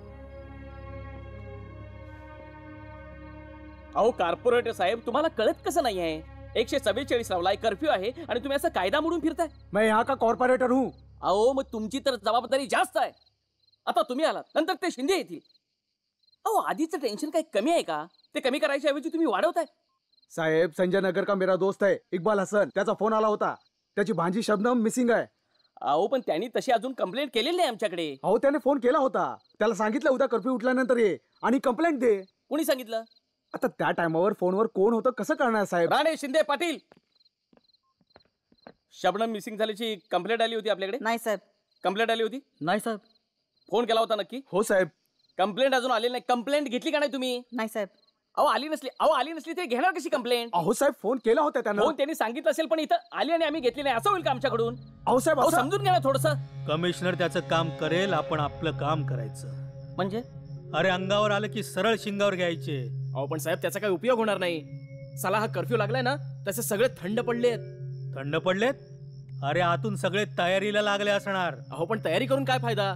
अहो कॉर्पोरेटर साहेब, तुम्हाला कळत कसं नाही आहे? 144 लावलाय, कर्फ्यू आहे आणि तुम्ही असा कायदा मोडून फिरताय. मैं यहाँ का कॉर्पोरेटर हूँ. अहो मग तुमची तर जबाबदारी जास्त आहे. आता तुम्ही आलात, नंतर ते शिंदे येतील. अहो आधीचं टेन्शन काही कमी आहे का? ते कमी करायच्या ऐवजी तुम्ही वाढवताय. साहेब, संजय नगर का मेरा दोस्त है इकबाल हसन, त्याचा फोन आला होता. त्याची भांजी शबनम मिसिंग आहे. अहो पण त्यांनी तशी अजून कंप्लेंट केलेली नाही आमच्याकडे. अहो त्याने फोन केला होता, त्याला सांगितलं उद्या कर्फ्यू उठल्यानंतर ये आणि कंप्लेंट दे. कोणी सांगितलं? आता त्या टायमावर फोनवर कोण होतं कसं करणार साहेब? राणे शिंदे पाटील. शबनम मिसिंग झाल्याची कंप्लेंट आली होती आपल्याकडे? नाही साहेब. कंप्लेंट आली होती? नाही साहेब. फोन केला होता नक्की? हो साहेब. कंप्लेंट अजून आली नाही. कंप्लेंट घेतली का नाही तुम्ही? नाही साहेब. अहो आली नसली तरी घेणार कशी कंप्लेंट? अहो साहेब, फोन केला होता त्यानं. फोन त्यांनी सांगितलं असेल पण इथं आली आणि आम्ही घेतली नाही असं होईल का आमच्याकडून? अहो साहेब, अहो समजून घ्या ना थोडंसं. कमिशनर त्याचं काम करेल, आपण आपलं काम करायचं. म्हणजे? अरे अंगावर आलं की सरळ शिंगावर घ्यायचे. अहो पण साहेब त्याचा काही उपयोग होणार नाही. चला हा कर्फ्यू लागलाय ना, तसे सगळे थंड पडलेत. थंड पडलेत? अरे आतून सगळे तयारीला लागले असणार. अहो पण तयारी करून काय फायदा?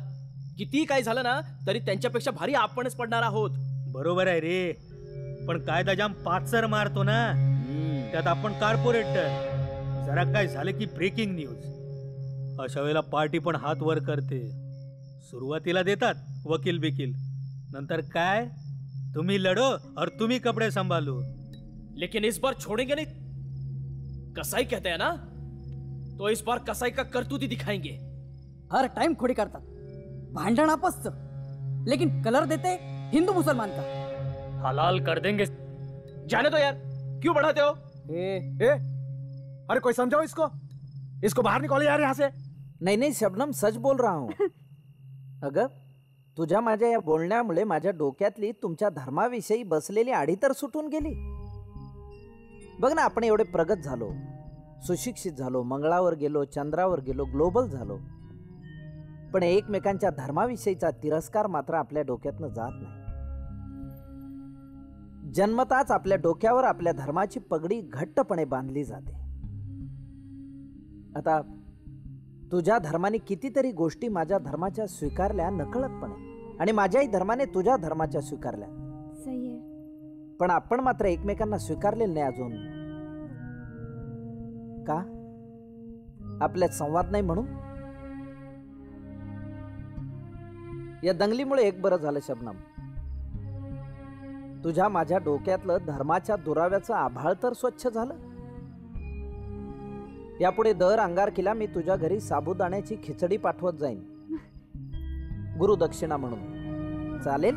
किती काय झालं ना तरी त्यांच्यापेक्षा भारी आपणच पडणार आहोत. बरोबर आहे रे, पण कायदा जाम पाचर मारतो ना. त्यात आपण कॉर्पोरेटर. जरा काय झालं की ब्रेकिंग न्यूज. अशा वेळेला पार्टी पण हात वर करते. सुरुवातीला देतात वकील बिकील, नंतर काय तुम्ही लढो और तुम्ही कपडे संभालो. लेकिन इस बार छोड़ेंगे नहीं. कसाई कहते हैं ना, तो इस बार कसाई का करतूती दिखाएंगे. हर टाइम खोड़ी करता, भांडण आपस, लेकिन कलर देते हिंदू मुसलमान का. हलाल कर देंगे. जाने दो यार, क्यों बढ़ाते हो? ए अरे कोई समझाओ इसको, इसको बाहर निकालो यार यहाँ से। नाही नाही शबनम, सच बोल रहा हूं. अगं तुझ्या माझ्या या बोलण्यामुळे माझ्या डोक्यातली तुमच्या धर्माविषयी बसलेली आडी तर सुटून गेली. बघ ना, आपण एवढे प्रगत झालो, सुशिक्षित झालो, मंगळावर गेलो, चंद्रावर गेलो, ग्लोबल झालो, पण एकमेकांच्या धर्माविषयीचा तिरस्कार मात्र आपल्या डोक्यातनं जात नाही. जन्मताच आपल्या डोक्यावर आपल्या धर्माची पगडी घट्टपणे बांधली जाते. आता तुझ्या धर्माने कितीतरी गोष्टी माझ्या धर्माच्या स्वीकारल्या नकळतपणे, आणि माझ्याही धर्माने तुझ्या धर्माच्या स्वीकारल्या. सही आहे. पण आपण मात्र एकमेकांना स्वीकारलेलं नाही अजून. का? आपल्यात संवाद नाही म्हणून? या दंगलीमुळे एक बरं झालं शबनम, तुझ्या माझ्या डोक्यातलं धर्माच्या दुराव्याचं आभाळ तर स्वच्छ झालं. यापुढे दर अंगारकीला मी तुझ्या घरी साबुदाण्याची खिचडी पाठवत जाईन, गुरुदक्षिणा म्हणून. चालेल?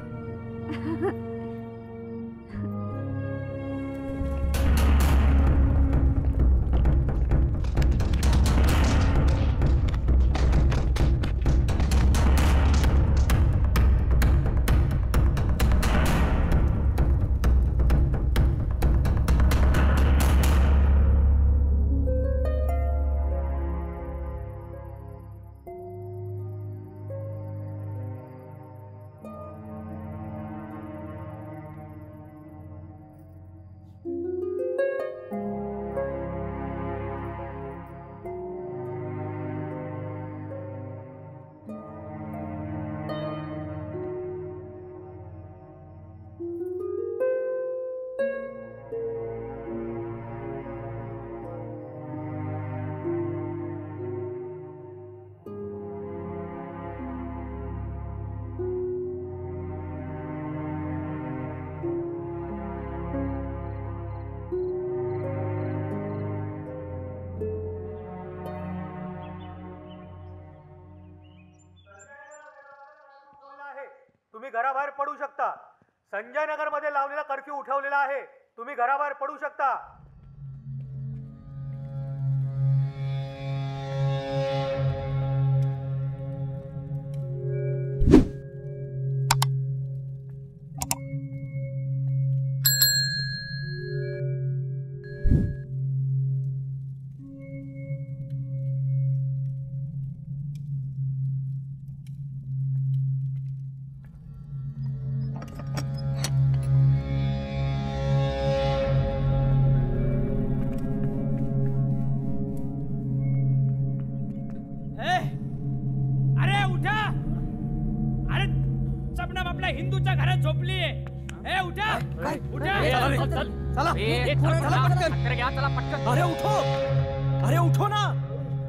तुम्ही घराबाहेर पडू शकता. संजय नगर मध्ये लावलेला कर्फ्यू उठवलेला आहे. तुम्ही घराबाहेर पडू शकता. हिंदूच्या घरात झोपली आहे. उठा उठा. अरे उठो, अरे उठो ना,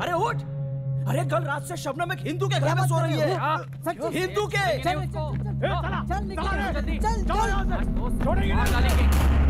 अरे उठ. अरे कल रात से शबनम एक हिंदू के घर में सो रही है. हिंदू के. छोड़ेंगे ना.